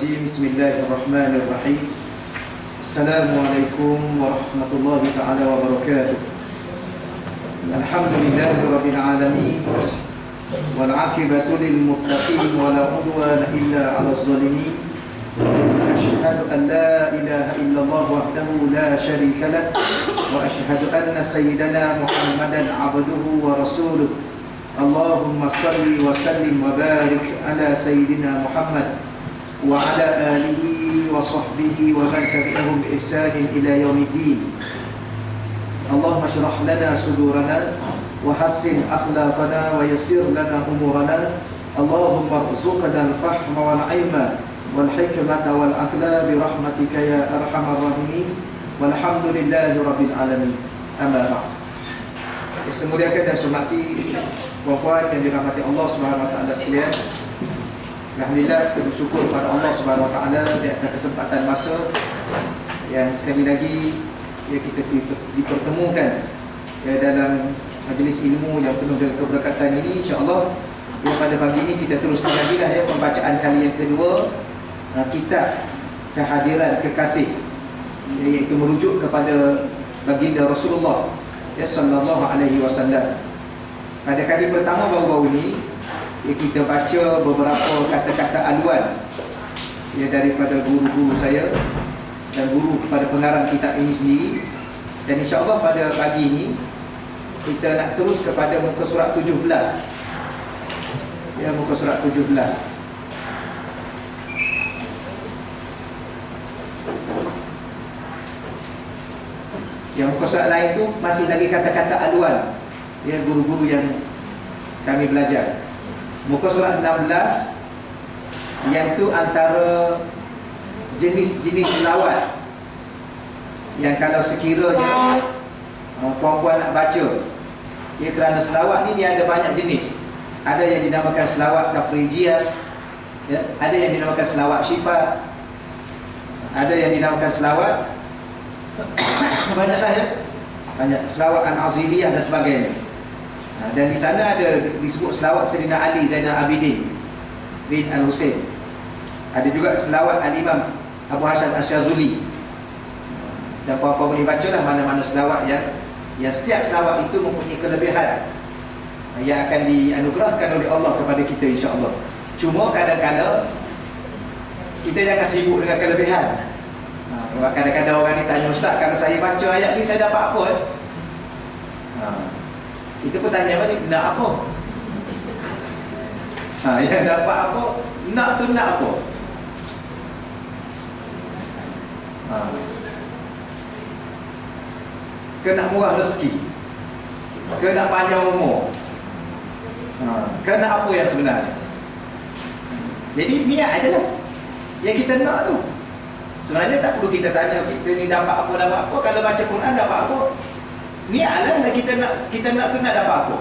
الرجيم بسم الله الرحمن الرحيم السلام عليكم ورحمة الله تعالى وبركاته الحمد لله رب العالمين والعاقبة للمتقين ولا عدوان إلا على الظالمين أشهد أن لا إله إلا الله وحده لا شريك له وأشهد أن سيدنا محمدا عبده ورسوله اللهم صل وسلم وبارك على سيدنا محمد وعلى آله وصحبه ومن تبعهم بإحسان إلى يوم الدين اللهم اشرح لنا صدورنا وحسن أخلاقنا ويسر لنا أمورنا اللهم ارزقنا الفهم والعلم والحكمة والعقل برحمتك يا أرحم الراحمين والحمد لله رب العالمين أما بعد. Yang saya muliakan dan hormati puan-puan yang dirahmati Allah Subhanahu wa taala sekalian. Alhamdulillah, kita bersyukur kepada Allah Subhanahu wa taala di atas kesempatan masa yang sekali lagi kita dipertemukan dalam majlis ilmu yang penuh dengan keberkatan ini, insya-Allah. Pada pagi ini kita teruskan lagi pembacaan kali yang kedua kitab Kehadiran Kekasih, iaitu merujuk kepada baginda Rasulullah sallallahu alaihi wasallam. Pada kali pertama baru-baru ini kita baca beberapa kata-kata aluan daripada guru-guru saya dan guru kepada pengarang kitab ini sendiri. Dan insya-Allah pada pagi ini kita nak terus kepada muka surat 17. Muka surat 17. Yang muka surat lain tu masih lagi kata-kata aluan guru-guru yang kami belajar. Muka surat 16 yang tu antara jenis-jenis selawat yang kalau sekiranya puan-puan nak baca, kerana selawat ni dia ada banyak jenis. Ada yang dinamakan selawat tafrijiyah, ada yang dinamakan selawat syifa, ada yang dinamakan selawat banyaklah banyak selawat al-aziliyah dan sebagainya. Dan di sana ada disebut selawat Sayyidina Ali Zainal Abidin bin Al-Husain. Ada juga selawat Al-Imam Abu Hasan Asyazuli. Dan puan-puan boleh bacalah mana-mana selawat yang setiap selawat itu mempunyai kelebihan yang akan dianugerahkan oleh Allah kepada kita, insya-Allah. Cuma kadang-kadang kita jangan sibuk dengan kelebihan. Kadang-kadang orang ni tanya, "Ustaz, kalau saya baca ayat ni saya dapat apa?" Kita pun tanya balik, nak apa? Yang dapat apa? Nak tu nak apa? Ke nak murah rezeki? Ke nak panjang umur? Ke nak apa yang sebenarnya? Jadi niat aja lah yang kita nak tu. Sebenarnya tak perlu kita tanya kita ni dapat apa. Kalau baca Quran dapat apa? Niatlah kita nak tu nak dapat apa.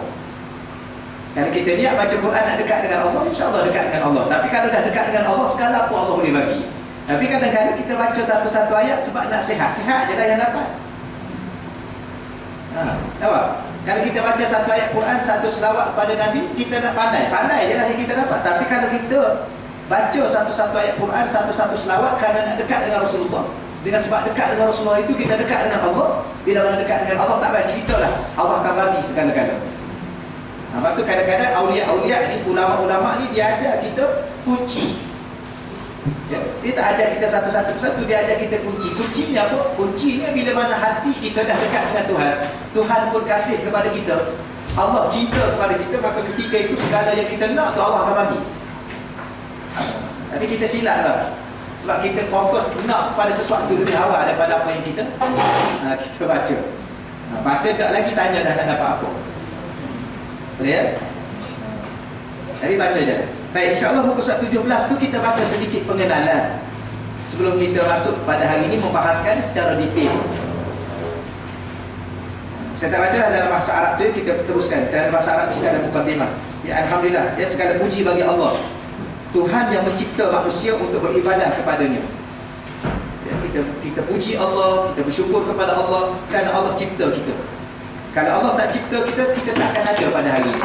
Kalau kita niat baca Quran nak dekat dengan Allah, insya-Allah dekat dengan Allah. Tapi kalau dah dekat dengan Allah, segala apa Allah boleh bagi. Tapi kadang-kadang kita baca satu-satu ayat sebab nak sihat je lah yang dapat. Tahu tak? Kalau kita baca satu ayat Quran, satu selawat kepada Nabi, kita nak pandai je lah yang kita dapat. Tapi kalau kita baca satu-satu ayat Quran, satu-satu selawat kerana nak dekat dengan Rasulullah, dengan sebab dekat dengan Rasulullah itu kita dekat dengan Allah. Bila mana dekat dengan Allah, tak payah ceritalah, Allah akan bagi segala-gala. Lepas tu kadang-kadang awliya-awliya ni, ulama-ulama ni, dia ajar kita kunci. Dia tak ajar kita satu-satu persatu, dia ajar kita kunci. Kuncinya apa? Kuncinya bila mana hati kita dah dekat dengan Tuhan, Tuhan pun kasih kepada kita, Allah cinta kepada kita, maka ketika itu segala yang kita nak tu Allah akan bagi. Tapi kita silap lah, sebab kita fokus nak pada sesuatu lebih awal daripada apa yang kita baca. Baca tak lagi, tanya dah nak dapat apa. Boleh? Jadi baca je. Baik, insya-Allah muka surat 17 tu kita baca sedikit pengenalan sebelum kita masuk pada hari ini membahaskan secara detail. Saya tak baca dalam bahasa Arab tu, kita teruskan. Dalam bahasa Arab tu sekadar mukadimah. Alhamdulillah, segala puji bagi Allah, Tuhan yang mencipta manusia untuk beribadah kepadanya. Kita puji Allah, kita bersyukur kepada Allah kerana Allah cipta kita. Kalau Allah tak cipta kita, kita tak akan ada pada hari ini.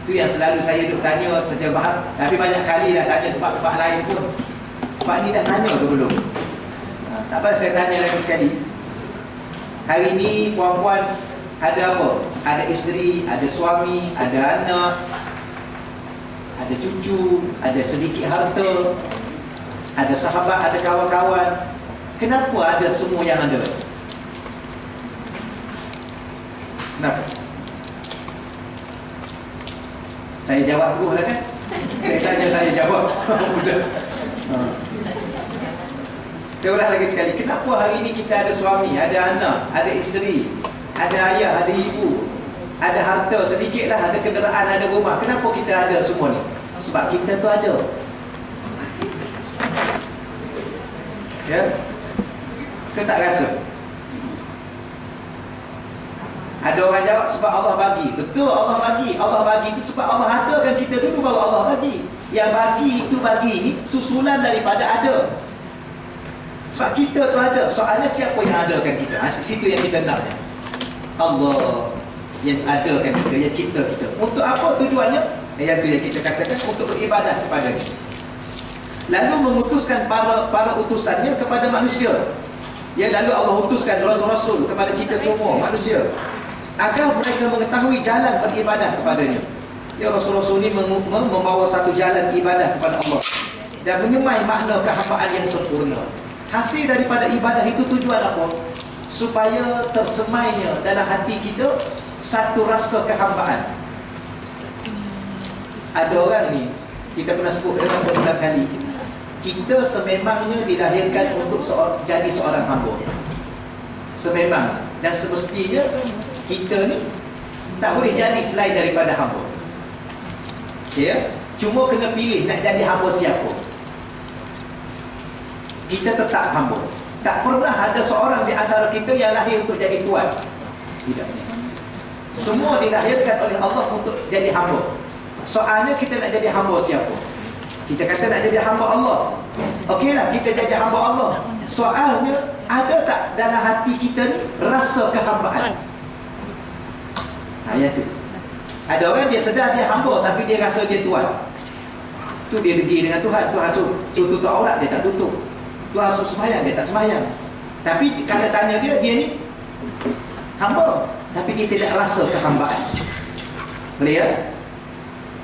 Itu yang selalu saya duk tanya setiap bahas. Tapi banyak kali dah tanya tempat-tempat lain pun. Tempat ni dah tanya ke belum? Tak apa, saya tanya lagi sekali. Hari ni puan-puan ada apa? Ada isteri, ada suami, ada anak, ada cucu, ada sedikit harta, ada sahabat, ada kawan-kawan. Kenapa ada semua yang ada? Kenapa? Saya jawab terus lah kan? Saya tanya, saya jawab. Mudah. Saya ulang lagi sekali. Kenapa hari ini kita ada suami, ada anak, ada isteri, ada ayah, ada ibu, ada harta sedikit lah, ada kenderaan, ada rumah. Kenapa kita ada semua ni? Sebab kita tu ada. Ya? Kita tak rasa? Ada orang jawab sebab Allah bagi. Betul, Allah bagi. Allah bagi itu sebab Allah adakan kita dulu baru Allah bagi. Yang bagi itu bagi ni susulan daripada ada. Sebab kita tu ada. Soalnya siapa yang adakan kita? Situ yang kita naknya. Allah yang adakan kita, yang cipta kita. Untuk apa tujuannya? Yang tu yang kita katakan untuk beribadah kepada kita. Lalu memutuskan para utusannya kepada manusia. Ya, lalu Allah utuskan rasul-rasul kepada kita semua manusia, agar mereka mengetahui jalan beribadah kepadanya. Ya, rasul-rasul ini membawa satu jalan ibadah kepada Allah dan menyemai makna kehambaan yang sempurna. Hasil daripada ibadah itu tujuan apa? Supaya tersemainya dalam hati kita satu rasa kehambaan. Ada orang ni, kita pernah sebut dalam beberapa kali, kita sememangnya dilahirkan untuk jadi seorang hamba. Sememang dan semestinya kita ni tak boleh jadi selain daripada hamba. Ya, cuma kena pilih nak jadi hamba siapa. Kita tetap hamba. Tak pernah ada seorang di antara kita yang lahir untuk jadi tuan. Tidak. Semua dilahirkan oleh Allah untuk jadi hamba. Soalnya kita nak jadi hamba siapa? Kita kata nak jadi hamba Allah. Okeylah, kita jadi hamba Allah. Soalnya, ada tak dalam hati kita ni rasa kehambaan? Yang tu. Ada orang dia sedar dia hamba tapi dia rasa dia tuan. Tu dia degi dengan Tuhan. Tuhan suruh tutup aurat, dia tak tutup. Tuhan suruh sembahyang, dia tak sembahyang. Tapi kalau tanya dia ni hamba, tapi dia tidak rasa kehambaan. Boleh ya?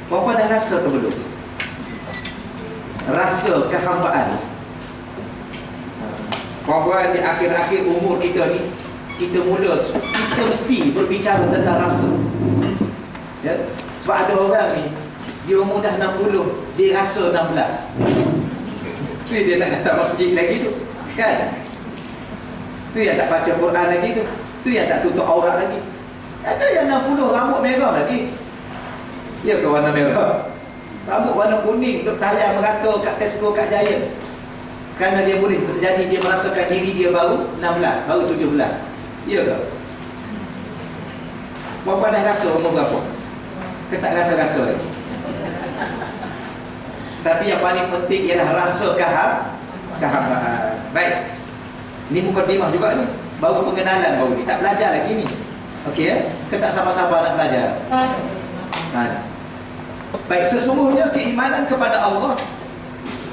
Berapa dah rasa ke belum? Rasa kehambaan. Puan-puan, di akhir-akhir umur kita ni, kita mesti berbicara tentang rasa. Ya? Sebab ada orang ni, dia umur dah 60, dia rasa 16. Tu dia tak datang masjid lagi tu, kan? Tu yang tak baca Quran lagi tu. Tu yang tak tutup aurat lagi. Ada yang 60 rambut merah lagi. Ya ke warna merah? Rambut warna kuning, duk tayar merata kat Tesco, kat Jaya. Kerana dia boleh terjadi, dia merasakan diri dia baru 16, baru 17. Ya ke? Berapa dah rasa umur berapa? Kita tak rasa-rasa lagi. Tapi yang paling penting ialah rasa kehambaan. Baik. Ini mukadimah juga ni. Baru pengenalan baru ni. Tak belajar lagi ni. Okey ya? Kita tak sama-sama nak belajar. Baik, sesungguhnya keimanan kepada Allah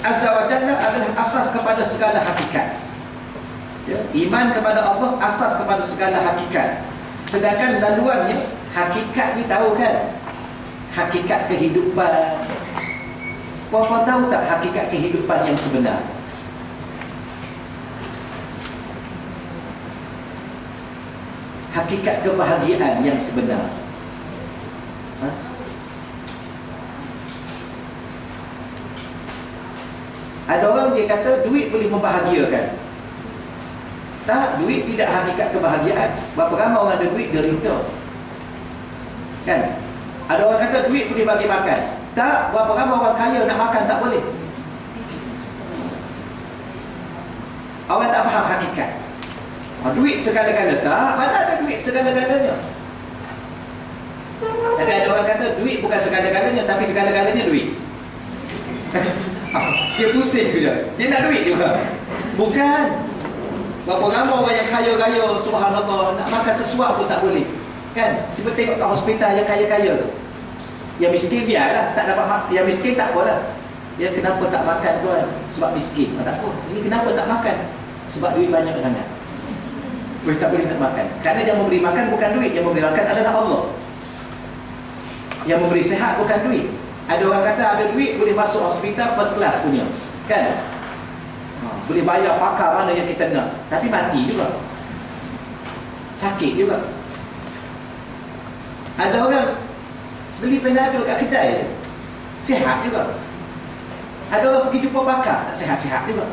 Azza wa Jalla adalah asas kepada segala hakikat. Ya, iman kepada Allah asas kepada segala hakikat. Sedangkan laluannya, hakikat ni tahu kan? Hakikat kehidupan. Puan-puan tahu tak hakikat kehidupan yang sebenar? Hakikat kebahagiaan yang sebenar. Ada orang dia kata duit boleh membahagiakan. Tak, duit tidak hakikat kebahagiaan. Berapa ramai orang ada duit derita, kan? Ada orang kata duit boleh bagi makan. Tak, berapa ramai orang kaya nak makan tak boleh. Orang tak faham hakikat. Duit segala-galanya. Tak, mana ada duit segala-galanya. Tapi ada orang kata duit bukan segala-galanya, tapi segala-galanya duit. Dia pusing je. Dia nak duit juga. Bukan. Berapa ramai orang yang kaya-kaya, subhanallah, nak makan sesuap pun tak boleh. Kan? Cuba tengok kat hospital yang kaya-kaya tu. Yang miskin biarlah, tak dapat yang miskin tak apalah. Dia kenapa tak makan tuan? Sebab miskin. Tak apa. Ini kenapa tak makan? Sebab duit banyak sangat. Tak boleh tak makan. Kerana yang memberi makan bukan duit, yang memberi makan adalah Allah. Yang memberi sihat bukan duit. Ada orang kata ada duit boleh masuk hospital first class punya, kan? Boleh bayar pakar mana yang kita nak, tapi mati juga, sakit juga. Ada orang beli Panadol kat kedai, sihat juga. Ada orang pergi jumpa pakar, tak sihat-sihat juga.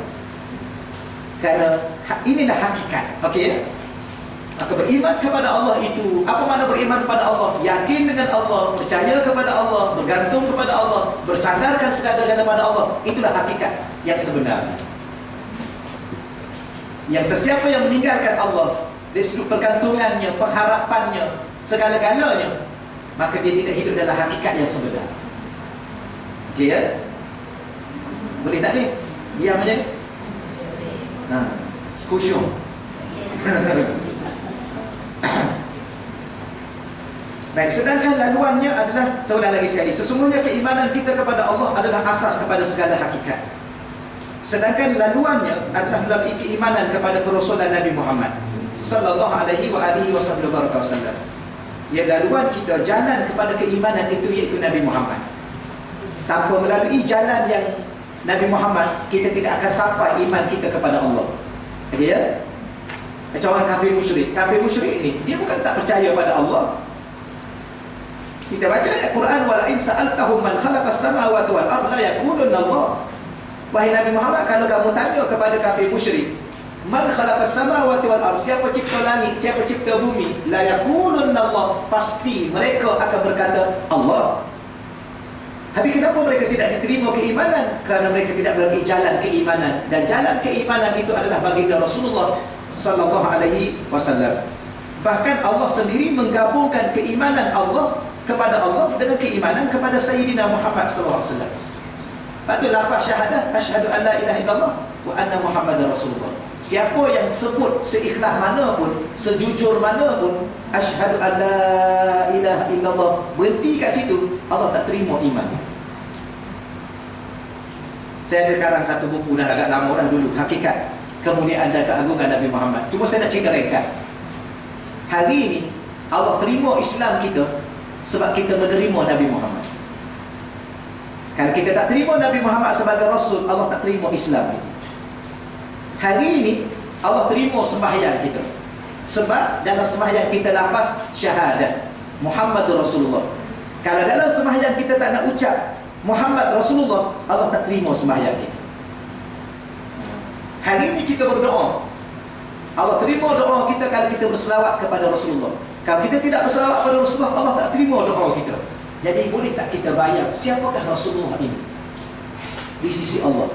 Kerana inilah hakikat. Okey ya? Maka beriman kepada Allah itu, apa makna beriman kepada Allah? Yakin dengan Allah, percaya kepada Allah, bergantung kepada Allah, bersandarkan segala-galanya kepada Allah. Itulah hakikat yang sebenarnya. Yang sesiapa yang meninggalkan Allah dari sudut pergantungannya, pengharapannya, segala-galanya, maka dia tidak hidup dalam hakikat yang sebenar. Okey ya? Boleh tak ni? Diam aja ni. Khusyuk. Baik, sedangkan laluannya adalah, seorang lagi sekali, sesungguhnya keimanan kita kepada Allah adalah asas kepada segala hakikat. Sedangkan laluannya adalah melalui keimanan kepada kerasulan Nabi Muhammad sallallahu alaihi wasallam. Ya, laluan kita, jalan kepada keimanan itu iaitu Nabi Muhammad. Tanpa melalui jalan yang Nabi Muhammad, kita tidak akan sampai iman kita kepada Allah. Okey ya? Macam orang kafir musyrik. Kafir musyrik ni, dia bukan tak percaya pada Allah. Kita baca ayat Quran, wala in sa'altahum man khalaqas samawati wal ardh la yaqulunna Allah. Wahai Nabi Muhammad, kalau kamu tanya kepada kafir musyrik, man khalaqas samawati wal ardh, siapa cipta langit, siapa cipta bumi, la yaqulunna Allah, pasti mereka akan berkata Allah. Tapi kenapa mereka tidak diterima keimanan? Kerana mereka tidak melalui jalan keimanan, dan jalan keimanan itu adalah baginda Rasulullah sallallahu alaihi wasallam. Bahkan Allah sendiri menggabungkan keimanan Allah kepada Allah dengan keimanan kepada Sayyidina Muhammad sallallahu alaihi wasallam. Patut lafaz syahadah, asyhadu an la ilaha illallah wa anna Muhammadar Rasulullah. Siapa yang sebut seikhlas mana pun, sejujur mana pun, asyhadu an la ilaha illallah, berhenti kat situ, Allah tak terima iman. Saya ada karang satu buku dah agak lama dah dulu, Hakikat Kemuliaan dan Keagungan Nabi Muhammad. Cuma saya nak cerita ringkas. Hari ini Allah terima Islam kita sebab kita menerima Nabi Muhammad. Kalau kita tak terima Nabi Muhammad sebagai Rasul, Allah tak terima Islam kita. Hari ini Allah terima sembahyang kita sebab dalam sembahyang kita lafaz syahadat Muhammadur Rasulullah. Kalau dalam sembahyang kita tak nak ucap Muhammad Rasulullah, Allah tak terima sembahyang kita. Hari ini kita berdoa, Allah terima doa kita kalau kita berselawat kepada Rasulullah. Kalau kita tidak berselawat kepada Rasulullah, Allah tak terima doa kita. Jadi boleh tak kita bayang siapakah Rasulullah ini di sisi Allah?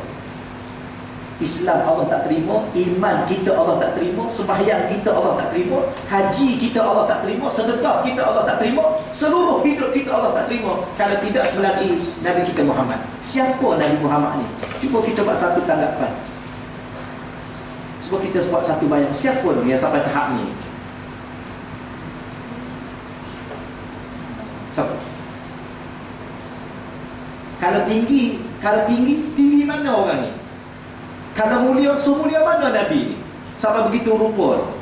Islam Allah tak terima, iman kita Allah tak terima, sembahyang kita Allah tak terima, haji kita Allah tak terima, sedekah kita Allah tak terima, seluruh hidup kita Allah tak terima kalau tidak melalui Nabi kita Muhammad. Siapa Nabi Muhammad ni? Cuba kita buat satu tanggapan. Cuba kita buat satu bayang, siapa ni yang sampai tahap ni? Siapa? Kalau tinggi mana orang ni? Kalau mulia, semulia mana Nabi ni? Sampai begitu rupa.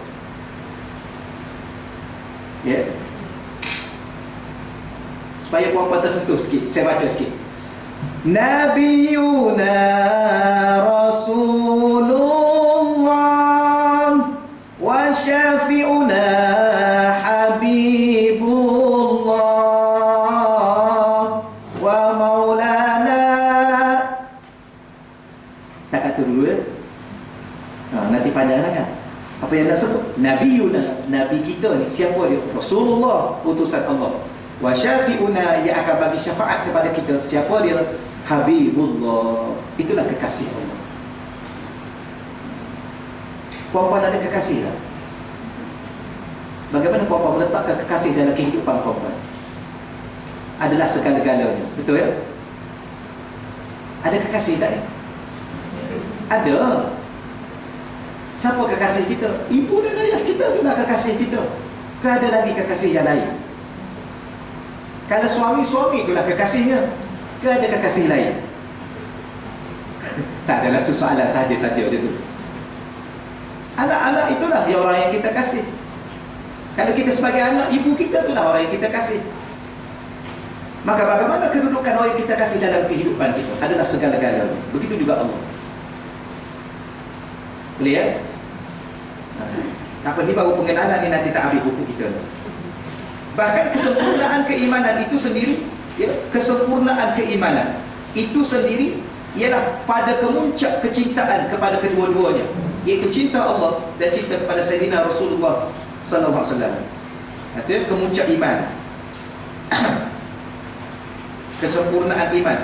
Ya. Yeah. Supaya puan-puan tersentuh sikit, saya baca sikit. Nabiyuna Rasulullah wa syafi'una Habibullah wa maulana. Tak kata dulu ya. Nanti panjang sangat. Apa yang nak sebut? Nabiyuna, Nabi kita ni siapa dia? Rasulullah, utusan Allah. Wa syafi'una, yang akan bagi syafaat kepada kita. Siapa dia? Habibullah. Itulah kekasih Allah. Puan-puan ada kekasih tak? Bagaimana puan-puan meletakkan kekasih dalam kehidupan puan-puan? Adalah segala-galanya. Betul ya? Ada kekasih tak ni? Ada. Siapa kekasih kita? Ibu dan ayah kita adalah kekasih kita. Ke ada lagi kekasih yang lain? Kalau suami itulah kekasihnya, ke ada kekasih lain? Tak adalah, tu soalan saja dia tu. Anak-anak itulah dia orang yang kita kasih. Kalau kita sebagai anak, ibu kita itulah orang yang kita kasih. Maka bagaimana kedudukan orang yang kita kasih dalam kehidupan kita? Adalah segala-galanya. Begitu juga Allah. Boleh ya? Apa ni baru pengenalan ni, nanti tak habis buku kita. Bahkan kesempurnaan keimanan itu sendiri, ya, kesempurnaan keimanan itu sendiri ialah pada kemuncak kecintaan kepada kedua-duanya, iaitu cinta Allah dan cinta kepada Sayyidina Rasulullah sallallahu alaihi wasallam. Artinya kemuncak iman. Kesempurnaan iman.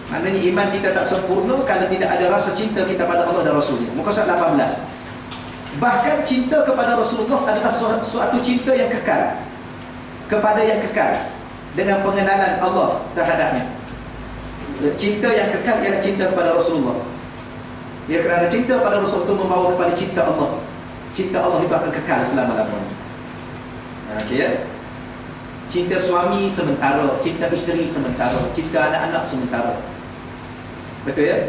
Maknanya iman kita tak sempurna kalau tidak ada rasa cinta kita pada Allah dan Rasulnya. Muka surat 18. Bahkan cinta kepada Rasulullah adalah suatu cinta yang kekal, kepada yang kekal, dengan pengenalan Allah terhadapnya. Cinta yang kekal ialah cinta kepada Rasulullah. Ya, kerana cinta pada Rasul itu membawa kepada cinta Allah. Cinta Allah itu akan kekal selama-lamanya. Okey ya. Cinta suami sementara, cinta isteri sementara, cinta anak-anak sementara. Betul ya?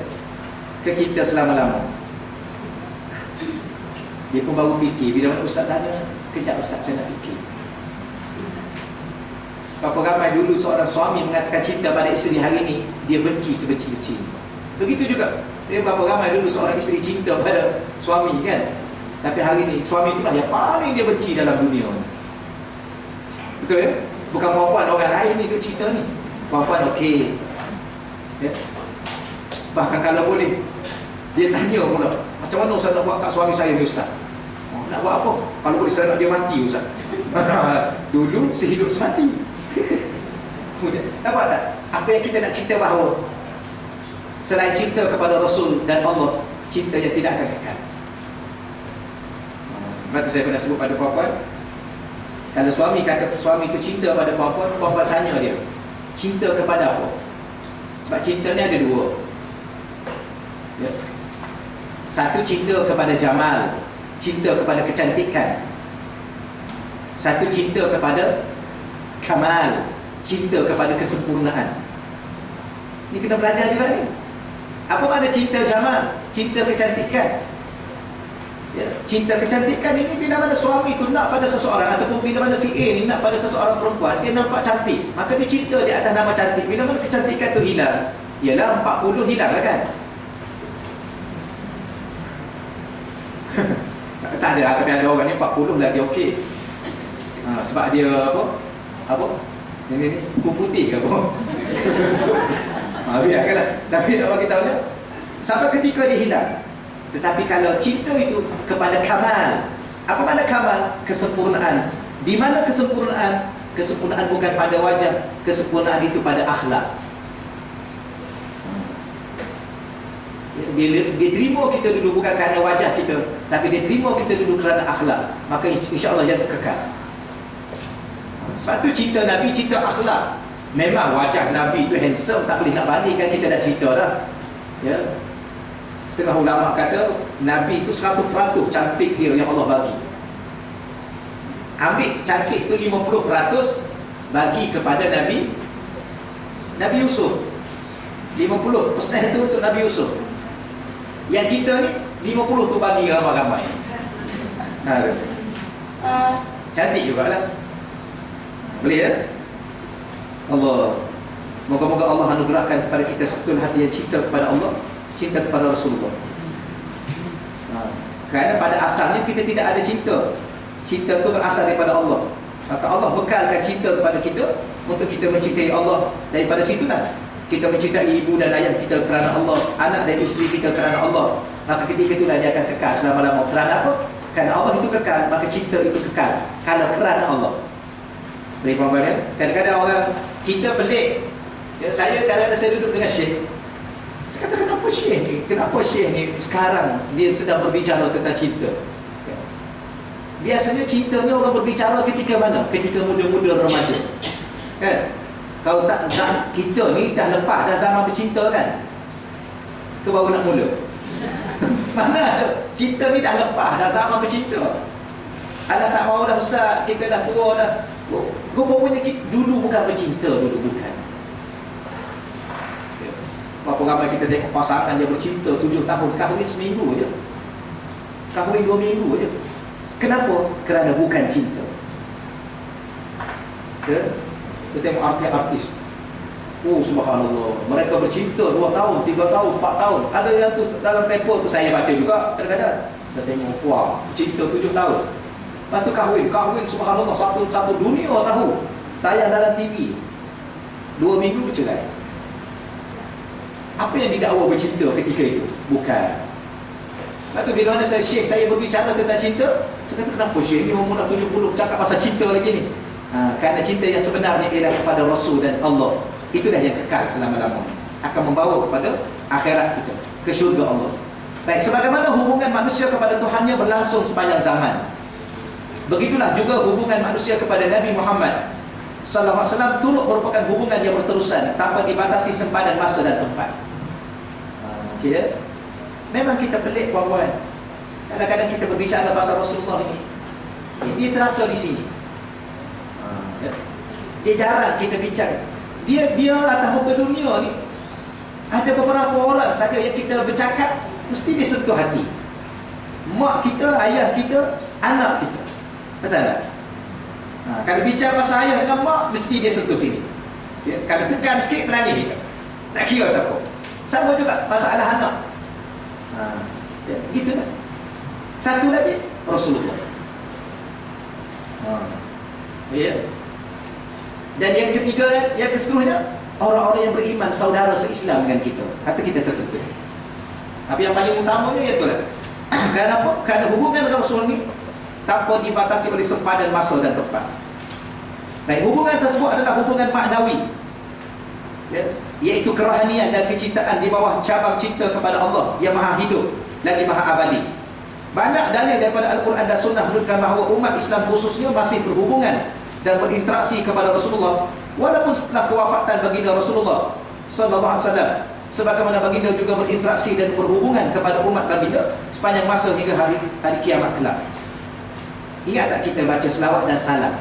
Kecinta selama-lama. Dia pun baru fikir. Bila mana ustaz tanya, kejap ustaz saya nak fikir. Berapa ramai dulu seorang suami mengatakan cinta pada isteri, hari ini dia benci sebenci-benci. Begitu juga. Berapa ramai dulu seorang isteri cinta pada suami kan, tapi hari ini suami itulah yang paling dia benci dalam dunia. Betul ya? Bukan perempuan, orang lain ni dia cinta ni. Perempuan okey ya? Bahkan kalau boleh dia tanya pula, macam mana Ustaz nak buat kat suami saya ni Ustaz? Nak buat apa? Kalau boleh saya nak dia mati Ustaz. Dulu sehidup semati. Nampak tak? Apa yang kita nak cerita bahawa selain cinta kepada Rasul dan Allah, cinta yang tidak akan kekal. Lepas tu saya pernah sebut pada perempuan, kalau suami kata suami itu cinta pada perempuan, perempuan tanya dia, cinta kepada apa? Sebab cinta ni ada dua ya. Satu cinta kepada jamal, cinta kepada kecantikan. Satu cinta kepada kamal, cinta kepada kesempurnaan. Ini kena belajar juga ni. Apa makna cinta jamal? Cinta kecantikan ya. Cinta kecantikan ini bila mana suami itu nak pada seseorang, ataupun bila mana si A ni nak pada seseorang perempuan, dia nampak cantik, maka dia cinta di atas nama cantik. Bila mana kecantikan tu hilang, ialah 40 hilang lah kan. Tak ada, tapi ada orang ni 40 lagi okey. Sebab dia apa ini kuku putih ke apa. Biarkanlah. Tapi nak bagi tahu je, sampai ketika dia hilang. Tetapi kalau cinta itu kepada kamal, apa makna kamal? Kesempurnaan. Di mana kesempurnaan? Kesempurnaan bukan pada wajah, kesempurnaan itu pada akhlak. Dia terima kita dulu bukan kerana wajah kita, tapi dia terima kita dulu kerana akhlak. Maka insya-Allah yang kekal. Sebab tu cinta Nabi, cinta akhlak. Memang wajah Nabi itu handsome, tak boleh nak bandingkan, kita dah cerita dah ya. Setengah ulama kata Nabi itu 100% cantik dia yang Allah bagi. Ambil cantik itu 50% bagi kepada Nabi Yusuf. 50% itu untuk Nabi Yusuf. Yang kita ni 50 tu bagi ramai-ramai. Cantik jugalah. Boleh ya? Allah. Moga-moga Allah anugerahkan kepada kita sebetul hati yang cinta kepada Allah, cinta kepada Rasulullah. Kerana pada asalnya kita tidak ada cinta. Cinta itu berasal daripada Allah. Maka Allah bekalkan cinta kepada kita untuk kita mencintai Allah. Daripada situlah kita mencintai ibu dan ayah kita kerana Allah, anak dan isteri kita kerana Allah. Maka ketika itulah dia akan kekal selama-lama. Kerana apa? Kerana Allah itu kekal, maka cinta itu kekal. Kalau kerana Allah. Boleh faham ya? Kadang-kadang orang kita pelik ya, saya kadang-kadang saya duduk dengan Syekh, saya kata kenapa Syekh ni? Kenapa Syekh ni sekarang dia sedang berbicara tentang cinta ya. Biasanya cinta ni orang berbicara ketika mana? Ketika muda-muda remaja kan? Kalau tak, kita ni dah lepas dah zaman bercinta kan? Tu baru nak mula. Mana kita ni dah lepas dah zaman bercinta. Alah tak mahu dah Ustaz, kita dah tua dah. Rupanya dulu bukan bercinta, dulu bukan. Berapa ramai kita tengok pasangan dia bercinta 7 tahun, kahwin seminggu je, kahwin 2 minggu je. Kenapa? Kerana bukan cinta. Kita tengok artis-artis, oh subhanallah, mereka bercinta 2 tahun, 3 tahun, 4 tahun. Ada yang tu dalam paper tu saya baca juga kadang-kadang. Saya tengok, wah, cinta 7 tahun. Lepas tu kahwin subhanallah, satu dunia tahu. Tayang dalam TV, 2 minggu bercerai. Apa yang didakwa bercinta ketika itu? Bukan. Lepas tu bila mana Syekh saya berbicara tentang cinta, saya kata, kenapa Syekh ni umur dah 70 cakap pasal cinta lagi ni? Kerana cinta yang sebenarnya ialah kepada Rasul dan Allah. Itulah yang kekal selama-lamanya, akan membawa kepada akhirat kita, ke syurga Allah. Baik, sebagaimana hubungan manusia kepada Tuhannya berlangsung sepanjang zaman, begitulah juga hubungan manusia kepada Nabi Muhammad sallallahu alaihi wasallam turut merupakan hubungan yang berterusan tanpa dibatasi sempadan masa dan tempat. Okay. Memang kita pelik, puan-puan. Kadang-kadang kita berbicara pasal Rasulullah ini, dia terasa di sini. Dia jarang kita bincang. Dia atas muka dunia ni, ada beberapa orang saja yang kita bercakap mesti dia sentuh hati. Mak kita, ayah kita, anak kita. Pasal tak? Kalau bicara pasal ayah dengan mak, mesti dia sentuh sini. Kalau tekan sikit, menangis kita. Tak kira siapa. Sama juga masalah anak. Gitu kan. Satu lagi, Rasulullah. Ya. Dan yang ketiga, yang keseluruhnya, orang-orang yang beriman, saudara se-Islam dengan kita. Kata kita tersentuh. Tapi yang paling utamanya iaitulah, kenapa? Kerana hubungan dengan Rasul ni tanpa dibatasi oleh sempadan masa dan tempat. Baik, hubungan tersebut adalah hubungan maknawi, ya, iaitu kerohanian dan kecintaan di bawah cabang cinta kepada Allah yang maha hidup lagi maha abadi. Banyak dalil daripada Al-Quran dan Sunnah menunjukkan bahawa umat Islam khususnya masih berhubungan dan berinteraksi kepada Rasulullah walaupun setelah kewafatan baginda Rasulullah sallallahu alaihi wasallam, sebagaimana baginda juga berinteraksi dan berhubungan kepada umat baginda sepanjang masa hingga hari kiamat kelak. Ingat tak kita baca selawat dan salam?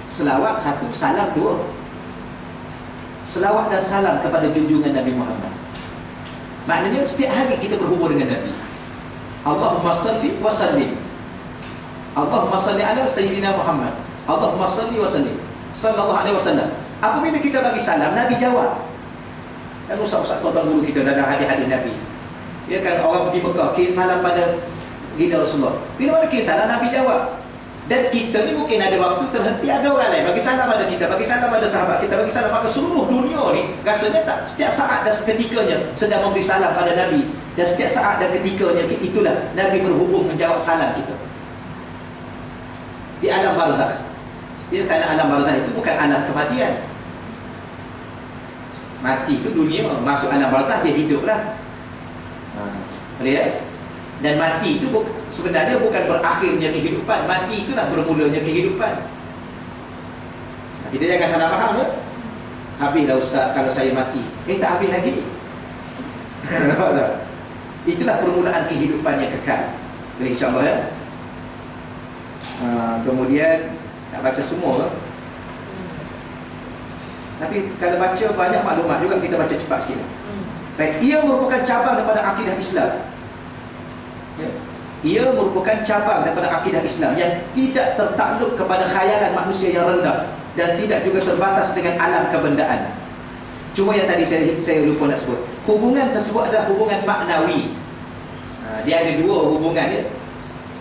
Selawat satu, salam dua. Selawat dan salam kepada junjungan Nabi Muhammad. Maknanya setiap hari kita berhubung dengan Nabi. Allahumma salli wa sallim. Allahumma salli ala Sayyidina Muhammad. Allahumma salli wa sallim sallallahu alaihi wasallam. Apabila kita bagi salam, Nabi jawab. Dan ustaz-ustaz tuan-tuan guru kita dalam hadis-hadis Nabi, ya kan, orang pergi Mekah, kirim salam pada baginda Rasulullah. Bila mana kirim salam, Nabi jawab. Dan kita ni mungkin ada waktu terhenti, ada orang lain bagi salam pada kita, bagi salam pada sahabat kita, bagi salam pada seluruh dunia ni. Rasanya tak setiap saat dan seketikanya sedang memberi salam pada Nabi. Dan setiap saat dan ketikanya itulah Nabi berhubung menjawab salam kita di alam barzakh. Ya, kerana alam barzakh itu bukan alam kematian. Mati itu dunia, masuk alam barzakh dia hiduplah. Lihat. Dan mati itu sebenarnya bukan berakhirnya kehidupan. Mati itulah bermulanya kehidupan. Kita jangan salah faham ya. Habislah ustaz kalau saya mati. Tak habis lagi. Nampak tak? Itulah permulaan kehidupan yang kekal. Jadi insyaAllah ya. Kemudian nak baca semua kan? Tapi kalau baca banyak maklumat juga, kita baca cepat sikit. Baik, ia merupakan cabang daripada akidah Islam. Ya. Ia merupakan cabang daripada akidah Islam yang tidak tertakluk kepada khayalan manusia yang rendah dan tidak juga terbatas dengan alam kebendaan. Cuma yang tadi saya lupa nak sebut, hubungan tersebut adalah hubungan maknawi. Dia ada dua hubungan ya.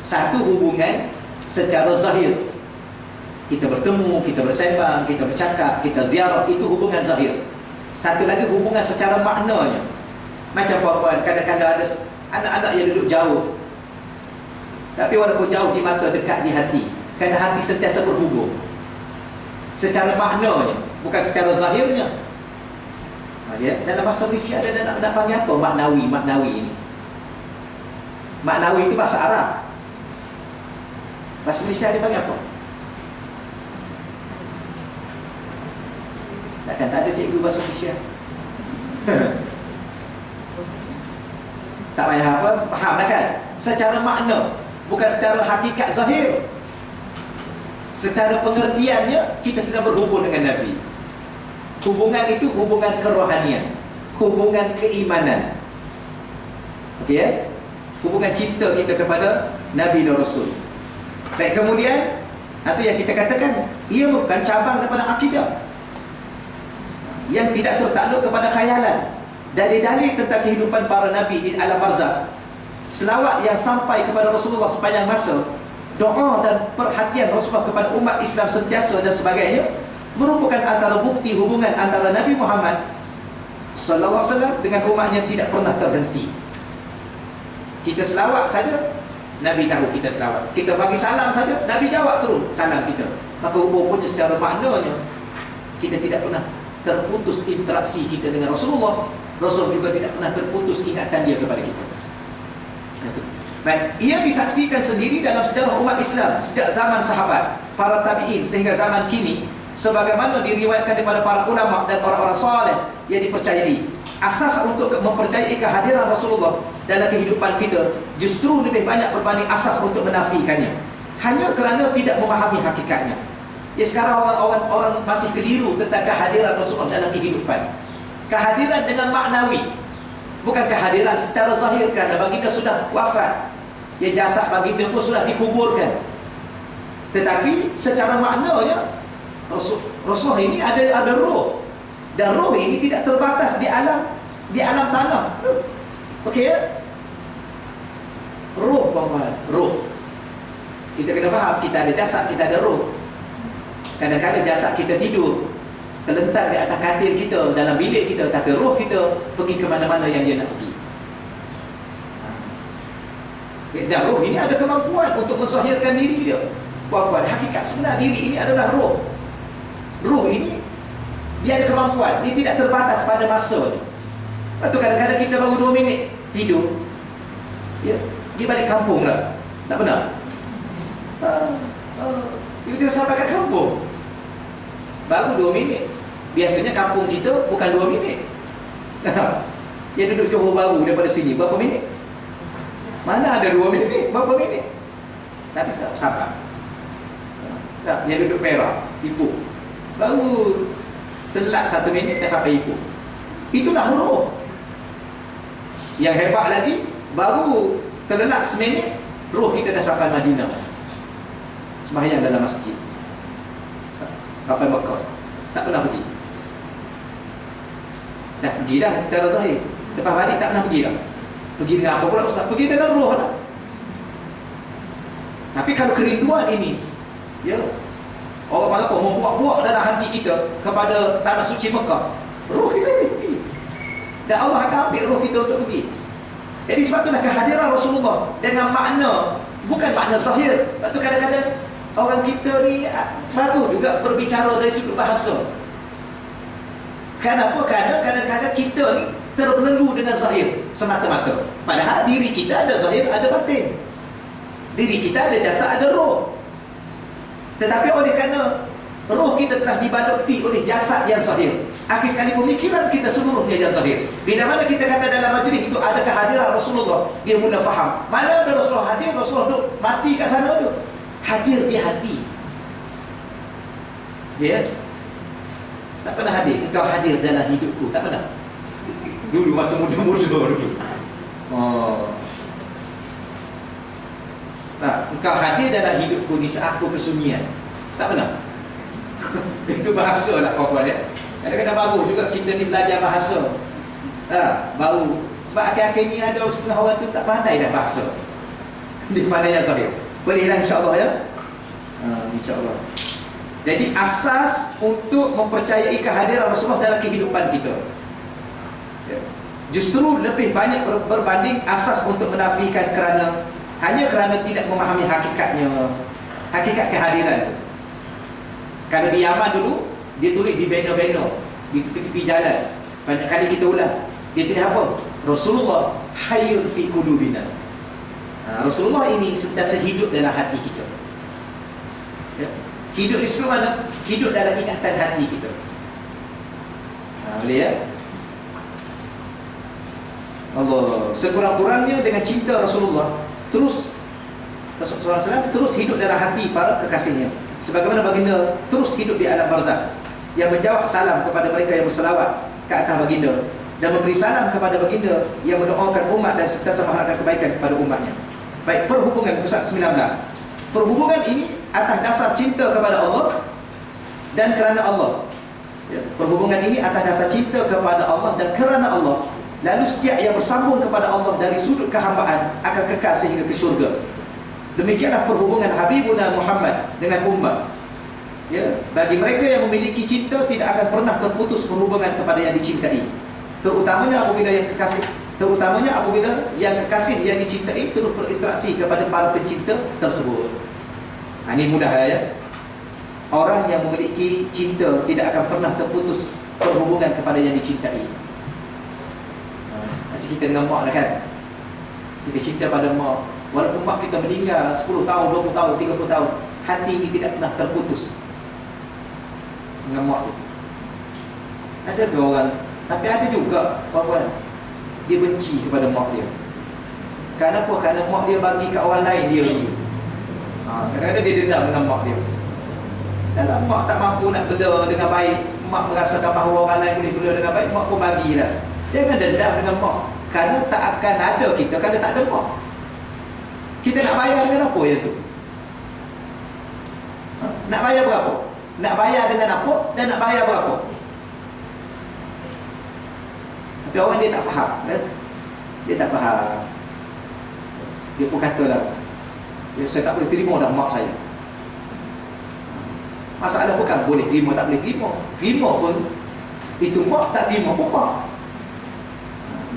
Satu hubungan secara zahir, kita bertemu, kita bersembang, kita bercakap, kita ziarah, itu hubungan zahir. Satu lagi hubungan secara maknanya. Macam puan-puan, kadang-kadang ada anak-anak yang duduk jauh, tapi walaupun jauh di mata, dekat di hati. Kerana hati sentiasa berhubung secara maknanya, bukan secara zahirnya. Dalam bahasa Malaysia ada nak panggil apa? Maknawi ini. Maknawi itu bahasa Arab. Bahasa Malaysia dia panggil apa? Takkan tak ada cikgu bahasa Malaysia. Tak payah apa, faham dah kan? Secara makna, bukan secara hakikat zahir. Secara pengertiannya, kita sedang berhubung dengan Nabi. Hubungan itu hubungan kerohanian, hubungan keimanan. Okey ya? Hubungan cinta kita kepada Nabi dan Rasul. Baik, kemudian itu yang kita katakan, ia bukan cabang daripada akidah yang tidak tertakluk kepada khayalan. Dari dalil tentang kehidupan para Nabi di alam barzakh, selawat yang sampai kepada Rasulullah sepanjang masa, doa dan perhatian Rasulullah kepada umat Islam sentiasa dan sebagainya, merupakan antara bukti hubungan antara Nabi Muhammad sallallahu alaihi wasallam dengan umatnya tidak pernah terhenti. Kita selawat saja, Nabi tahu kita selawat. Kita bagi salam saja, Nabi jawab terus salam kita. Maka rupanya secara maknanya kita tidak pernah terputus interaksi kita dengan Rasulullah. Rasul juga tidak pernah terputus ingatan dia kepada kita. Baik, ia disaksikan sendiri dalam sejarah umat Islam sejak zaman sahabat, para tabi'in sehingga zaman kini, sebagaimana diriwayatkan daripada para ulama dan orang-orang saleh yang dipercayai. Asas untuk mempercayai kehadiran Rasulullah dalam kehidupan kita justru lebih banyak berbanding asas untuk menafikannya, hanya kerana tidak memahami hakikatnya. Ya, sekarang orang masih keliru tentang kehadiran Rasulullah dalam kehidupan. Kehadiran dengan maknawi, bukan kehadiran secara zahir, kerana baginda sudah wafat, ya, jasad baginda pun sudah dikuburkan. Tetapi secara maknanya Rasulullah ini ada roh, dan roh ini tidak terbatas di alam tanah. Okey ya? Roh, paman, roh. Kita kena faham, kita ada jasad, kita ada roh. Kadang-kadang jasad kita tidur, terletak di atas katil kita, dalam bilik kita, tapi roh kita pergi ke mana-mana yang dia nak pergi. Dan roh ini ada kemampuan untuk menzahirkan diri dia. Puan-puan, hakikat sebenar diri ini adalah roh. Roh ini, dia ada kemampuan, dia tidak terbatas pada masa ni. Lepas tu kadang-kadang kita baru 2 minit tidur, ya, dia balik kampung lah. Tak pernah? Tiba-tiba sampai kat kampung, baru 2 minit. Biasanya kampung kita bukan 2 minit. Dia duduk Johor Bahru daripada sini berapa minit? Mana ada 2 minit, berapa minit? Tapi tak sampai. Dia duduk Perak, Ipoh, baru telat 1 minit dah sampai Ipoh. Itulah roh. Yang hebat lagi, baru terlelap seminit, roh kita dah sampai Madinah, sembahyang dalam masjid. Sampai Mekah, tak pernah pergi. Dah pergi dah secara zahir, lepas balik tak pernah pergi dah. Pergi dengan apa pula Ustaz? Pergi dengan roh lah. Tapi kalau kerinduan ini, ya, orang apa membuat-buat dalam hati kita kepada tanah suci Mekah, roh kita pergi, dan Allah akan ambil roh kita untuk pergi. Jadi sebab itulah kehadiran Rasulullah dengan makna, bukan makna zahir. Sebab tu kadang-kadang orang kita ni bagus juga berbicara dari sudut bahasa. Kenapa? Kerana kadang-kadang kita ni terbelenggu dengan zahir semata-mata. Padahal diri kita ada zahir, ada batin. Diri kita ada jasad, ada roh. Tetapi oleh kerana roh kita telah dibaluti oleh jasad yang zahir, akhir sekali pemikiran kita seluruhnya yang zahir. Bila mana kita kata dalam majlis itu ada kehadiran Rasulullah, dia mula faham. Mana ada Rasulullah hadir, Rasulullah duduk mati kat sana tu. Hadir di hati. Ya? Tak pernah hadir. Engkau hadir dalam hidupku. Tak pernah. Dulu masa muda-muda dulu. Nah, engkau hadir dalam hidupku di saat aku kesunyian. Tak pernah. Itu bahasa lah kawan-kawan ya. Kadang-kadang baru juga kita ni belajar bahasa. Baru. Sebab akhir-akhir ni ada setengah orang tu tak pandai dah bahasa. Di mana yang zahir. Bolehlah insya-Allah ya. Insya-Allah. Jadi asas untuk mempercayai kehadiran Rasulullah dalam kehidupan kita, ya, justru lebih banyak berbanding asas untuk menafikan hanya kerana tidak memahami hakikatnya, hakikat kehadiran itu. Kalau di Yaman dulu, dia tulis di banner-banner di tepi-tepi jalan. Banyak kali kita ulang. Dia tulis apa? Rasulullah hayyun fi qulubina. Rasulullah ini sentiasa hidup dalam hati kita. Ya. Hidup di seluruh mana? Hidup dalam ingatan hati kita. Boleh ya? Allah. Sekurang-kurangnya dengan cinta Rasulullah, Rasulullah SAW terus hidup dalam hati para kekasihnya. Sebagaimana baginda terus hidup di alam barzakh, yang menjawab salam kepada mereka yang berselawat ke atas baginda, dan memberi salam kepada baginda yang mendoakan umat dan serta mengharapkan kebaikan kepada umatnya. Baik, perhubungan muka surat 19. Perhubungan ini atas dasar cinta kepada Allah dan kerana Allah. Ya, perhubungan ini atas dasar cinta kepada Allah dan kerana Allah. Lalu setiap yang bersambung kepada Allah dari sudut kehambaan akan kekal sehingga ke syurga. Demikianlah perhubungan Habibuna Muhammad dengan umat. Ya, bagi mereka yang memiliki cinta, tidak akan pernah terputus perhubungan kepada yang dicintai. Terutamanya apabila yang kekasih yang dicintai terus berinteraksi kepada para pencinta tersebut. Ini mudah ya. Orang yang memiliki cinta tidak akan pernah terputus perhubungan kepada yang dicintai. Macam kita dengan mak lah kan. Kita cinta pada mak. Walaupun mak kita meninggal 10 tahun, 20 tahun, 30 tahun, hati ini tidak pernah terputus dengan mak kita. Ada ke orang? Tapi ada juga kawan, dia benci kepada mak dia. Kenapa? Kerana mak dia bagi kat orang lain dia dulu. Kadang-kadang dia dendam dengan mak dia. Dalam mak tak mampu nak bela dengan baik, mak merasakan bahawa orang lain boleh bela dengan baik, mak pun bagilah. Jangan dendam dengan mak, kerana tak akan ada kita kalau tak ada mak. Kita nak bayar dengan apa yang tu? Nak bayar berapa? Nak bayar dengan apa dan nak bayar berapa? Tapi orang dia tak faham kan? Dia tak faham. Dia pun kata lah, saya tak boleh terima dah mak saya. Masalah bukan boleh terima tak boleh terima. Terima pun itu mak, tak terima pun mak.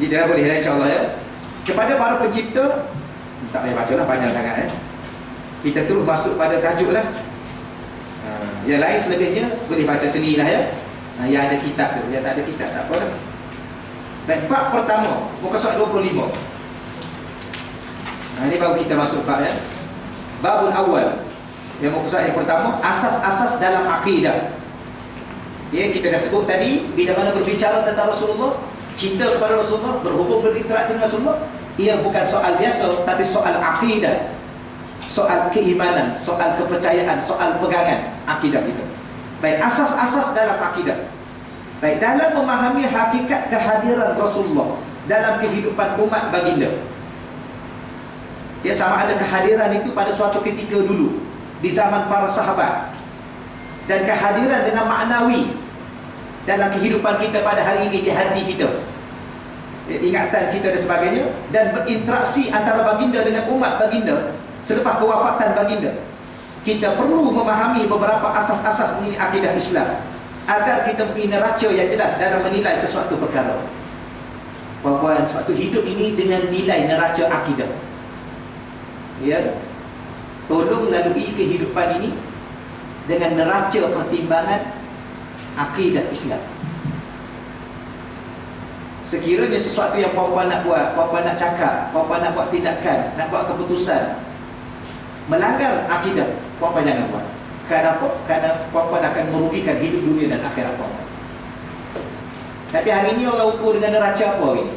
Jadi dah boleh lah insyaAllah ya. Kepada para pencipta, tak payah baca lah, panjang sangat kita terus masuk pada tajuk lah. Yang lain selebihnya boleh baca sendiri lah ya. Yang ada kitab tu, yang tak ada kitab tak apa lah. Baik, bab pertama, muka surat 25. Ini baru kita masuk bab ya. Babul awal, yang muka surat yang pertama, asas-asas dalam akidah. Ya, kita dah sebut tadi, bila mana berbicara tentang Rasulullah, cinta kepada Rasulullah, berhubung berinteraksi dengan Rasulullah, ia bukan soal biasa, tapi soal akidah, soal keimanan, soal kepercayaan, soal pegangan akidah kita. Baik, asas-asas dalam akidah. Baik, dalam memahami hakikat kehadiran Rasulullah dalam kehidupan umat baginda. Ya, sama ada kehadiran itu pada suatu ketika dulu di zaman para sahabat, dan kehadiran dengan maknawi dalam kehidupan kita pada hari ini di hati kita, ingatan kita dan sebagainya, dan berinteraksi antara baginda dengan umat baginda selepas kewafatan baginda. Kita perlu memahami beberapa asas-asas mengenai akidah Islam agar kita mempunyai neraca yang jelas dalam menilai sesuatu perkara. Puan-puan, suatu hidup ini dengan nilai neraca akidah. Ya, tolong lalui kehidupan ini dengan neraca pertimbangan akidah Islam. Sekiranya sesuatu yang puan-puan nak buat, puan-puan nak cakap, puan-puan nak buat tindakan, nak buat keputusan melanggar akidah, puan-puan jangan buat. Kenapa? Kerana puan-puan akan merugikan hidup dunia dan akhirat puan-puan. Tapi hari ini orang ukur dengan neraca apa hari ini?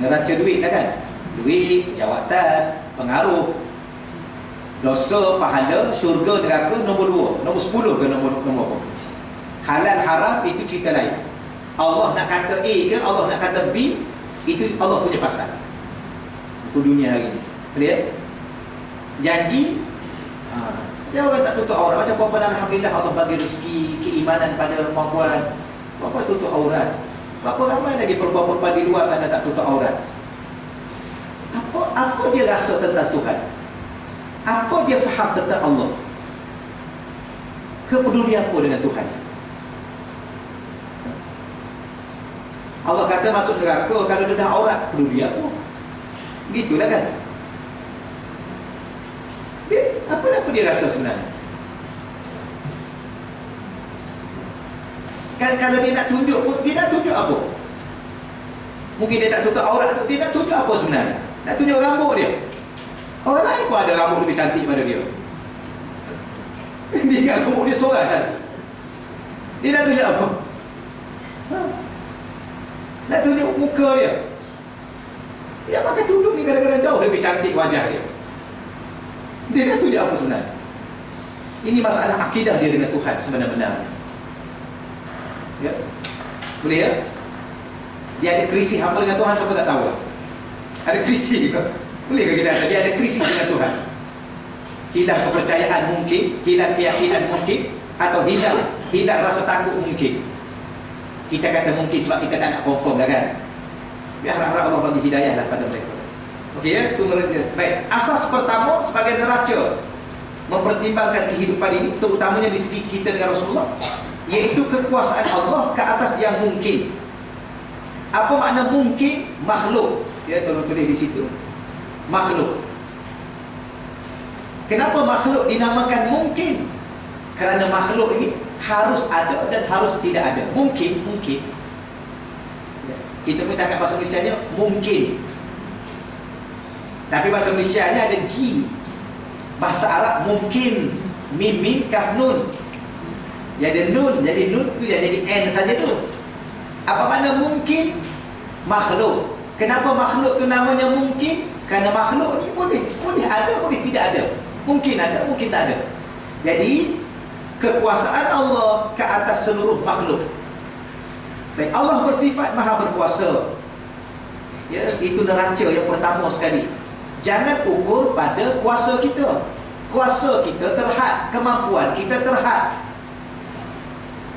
Neraca duit lah kan? Duit, jawatan, pengaruh, dosa, pahala, syurga, neraka, nombor 2, nombor 10 ke nombor apa? Halal, haram, itu cerita lain. Allah nak kata A ke, Allah nak kata B, itu Allah punya pasal. Itu dunia hari ini. Lihat? Janji, dia orang tak tutup aurat. Macam puan-puan, alhamdulillah Allah bagi rezeki, keimanan pada puan-puan. Puan-puan tutup aurat. Berapa ramai lagi perempuan-perempuan di luar sana tak tutup aurat? Apa dia rasa tentang Tuhan? Apa dia faham tentang Allah? Kepeduli apa dengan Tuhan? Allah kata masuk neraka kalau dia dah aurat, peduli apa? Begitulah kan? Apa dia rasa sebenarnya? Kan kalau dia nak tunjuk pun, dia nak tunjuk apa? Mungkin dia tak tutup aurat tu, dia nak tunjuk apa sebenarnya? Nak tunjuk rambut dia. Orang lain pun ada rambut lebih cantik pada dia. Dia ingat rambut dia seorang cantik. Dia nak tunjuk apa? Nak tunjuk muka dia. Dia pakai tudung ni kadang-kadang jauh lebih cantik wajah dia. Dia dah tahu dia apa sebenarnya. Ini masalah akidah dia dengan Tuhan sebenar-benarnya. Ya? Boleh ya? Dia ada krisis hamba dengan Tuhan, siapa tak tahu? Ada krisis ke? Boleh ke kita kata dia ada krisis dengan Tuhan? Hilang kepercayaan mungkin, hilang keyakinan mungkin, atau hilang rasa takut mungkin. Kita kata mungkin sebab kita tak nak confirm dah kan. Biar harap-harap Allah bagi hidayah lah pada mereka. Okey ya, itu mereka. Baik, asas pertama sebagai neraca mempertimbangkan kehidupan ini, terutamanya di segi kita dengan Rasulullah, iaitu kekuasaan Allah ke atas yang mungkin. Apa makna mungkin? Makhluk. Ya, tolong tulis di situ. Makhluk. Kenapa makhluk dinamakan mungkin? Kerana makhluk ini harus ada dan harus tidak ada. Mungkin. Kita pun cakap bahasa Malaysianya mungkin. Tapi bahasa Malaysianya ada G. Bahasa Arab mungkin. Mim, kaf, nun. Jadi nun tu jadi N saja tu. Apa makna mungkin? Makhluk. Kenapa makhluk tu namanya mungkin? Kerana makhluk ni boleh ada, boleh tidak ada. Mungkin ada, mungkin tak ada. Jadi kekuasaan Allah ke atas seluruh makhluk. Baik, Allah bersifat maha berkuasa. Ya, itu neraca yang pertama sekali. Jangan ukur pada kuasa kita. Kuasa kita terhad, kemampuan kita terhad.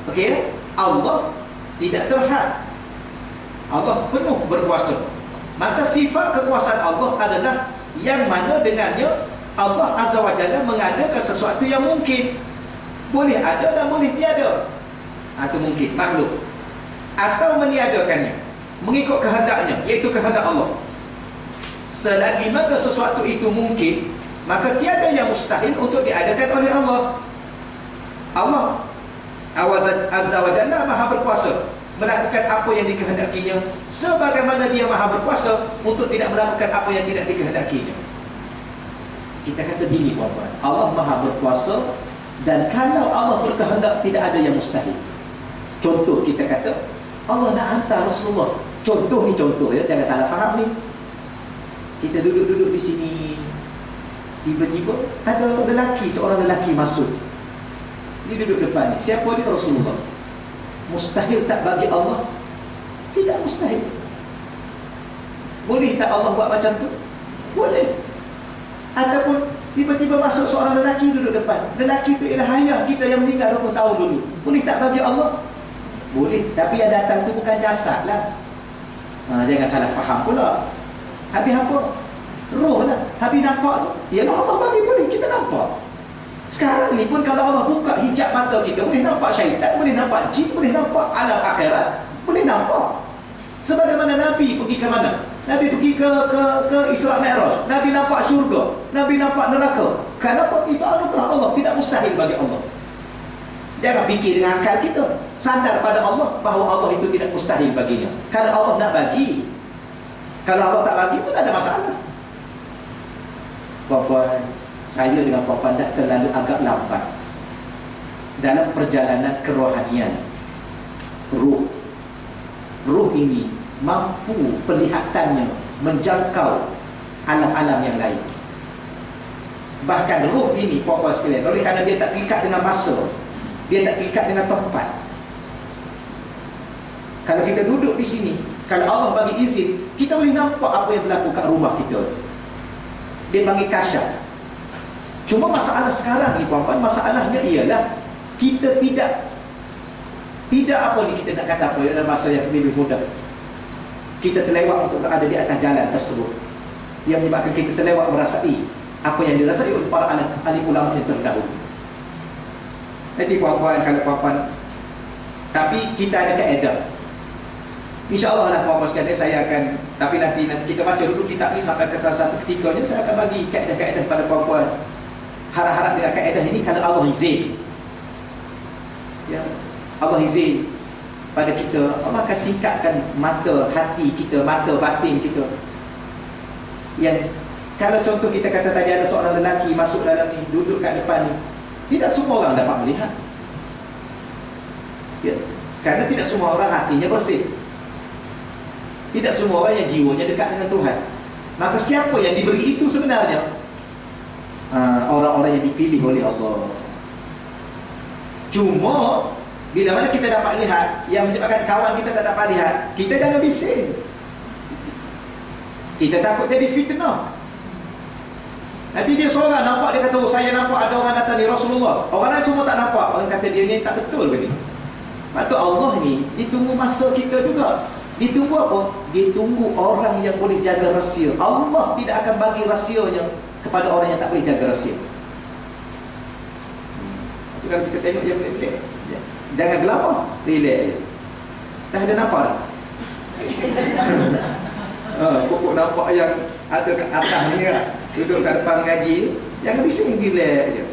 Okey, Allah tidak terhad. Allah penuh berkuasa. Maka sifat kekuasaan Allah adalah yang mana dengannya Allah Azza wa Jalla mengadakan sesuatu yang mungkin. Boleh ada dan boleh tiada. Itu mungkin, makhluk. Atau meniadakannya mengikut kehendaknya, iaitu kehendak Allah. Selagi mana sesuatu itu mungkin, maka tiada yang mustahil untuk diadakan oleh Allah. Allah Azza wa Jalla maha berkuasa melakukan apa yang dikehendakinya, sebagaimana dia maha berkuasa untuk tidak melakukan apa yang tidak dikehendakinya. Kita kata gini puan-puan, Allah maha berkuasa, dan kalau Allah berkehendak tidak ada yang mustahil. Contoh, kita kata Allah nak hantar Rasulullah. Contoh ya, jangan salah faham ni. Kita duduk di sini, tiba-tiba ada seorang lelaki masuk. Dia duduk depan ni. Siapa dia? Rasulullah. Mustahil tak bagi Allah? Tidak mustahil. Boleh tak Allah buat macam tu? Boleh. Ataupun tiba-tiba masuk seorang lelaki duduk depan. Lelaki tu ialah ayah kita yang meninggal 20 tahun dulu. Boleh tak bagi Allah? Boleh. Tapi yang datang tu bukan jasad lah. Jangan salah faham pula. Habis apa? Roh lah. Habis nampak tu, ialah Allah bagi, boleh kita nampak. Sekarang ni pun kalau Allah buka hijab mata kita, boleh nampak syaitan, boleh nampak jin, boleh nampak alam akhirat, boleh nampak. Sebagaimana Nabi pergi ke mana? Nabi pergi ke Isra Mi'raj. Nabi nampak syurga, Nabi nampak neraka. Kenapa? Itu anugerah Allah, tidak mustahil bagi Allah. Jangan fikir dengan akal kita. Sandar pada Allah bahawa Allah itu tidak mustahil baginya. Kalau Allah nak bagi, kalau Allah tak bagi pun tak ada masalah. Puan-puan, saya dengan puan-puan dah terlalu agak lambat dalam perjalanan kerohanian. Ruh ini mampu penglihatannya menjangkau alam-alam yang lain. Bahkan ruh ini, puan-puan sekalian, oleh kerana dia tak terikat dengan masa, dia tak terikat dengan tempat. Kalau kita duduk di sini, kalau Allah bagi izin, kita boleh nampak apa yang berlaku kat rumah kita. Dia panggil kasyaf. Cuma masalah sekarang ni puan-puan, masalahnya ialah kita tidak apa ni, kita nak kata apa dalam masa yang lebih mudah. Kita terlewat untuk berada di atas jalan tersebut, yang menyebabkan kita terlewat merasai apa yang dirasai oleh para ahli ulama yang terdahulu. Nanti puan-puan, kalau puan-puan, tapi kita ada kaedah. InsyaAllah lah puan-puan sekalian, saya akan, tapi nanti kita baca dulu kitab ni sampai ke satu ketikanya, saya akan bagi kaedah-kaedah pada puan-puan. Harap-harap dengan kaedah ini kalau Allah izin, ya, Allah izin pada kita, Allah akan singkapkan mata hati kita, mata batin kita. Yang kalau contoh kita kata tadi ada seorang lelaki masuk dalam ni, duduk kat depan ni, tidak semua orang dapat melihat, ya, kerana tidak semua orang hatinya bersih, tidak semua orang yang jiwanya dekat dengan Tuhan. Maka siapa yang diberi itu sebenarnya? orang-orang yang dipilih oleh Allah. Cuma bila mana kita dapat lihat yang menyebabkan kawan kita tak dapat lihat, kita jangan bising. Kita takut jadi fitnah. Nanti dia seorang nampak, dia kata, oh, saya nampak ada orang datang ni Rasulullah. Orang lain semua tak nampak. Orang kata dia ni tak betul ke ni? Patut Allah ni ditunggu masa kita juga. Ditunggu apa? Ditunggu orang yang boleh jaga rahsia. Allah tidak akan bagi rahsianya kepada orang yang tak boleh jaga rahsia. Kalau kita tengok yang relax, jangan gelapah, relax je. Dah ada nampak dah? Pokok nampak yang ada kat atas ni kan, duduk kat depan ngaji, jangan bising, relax je.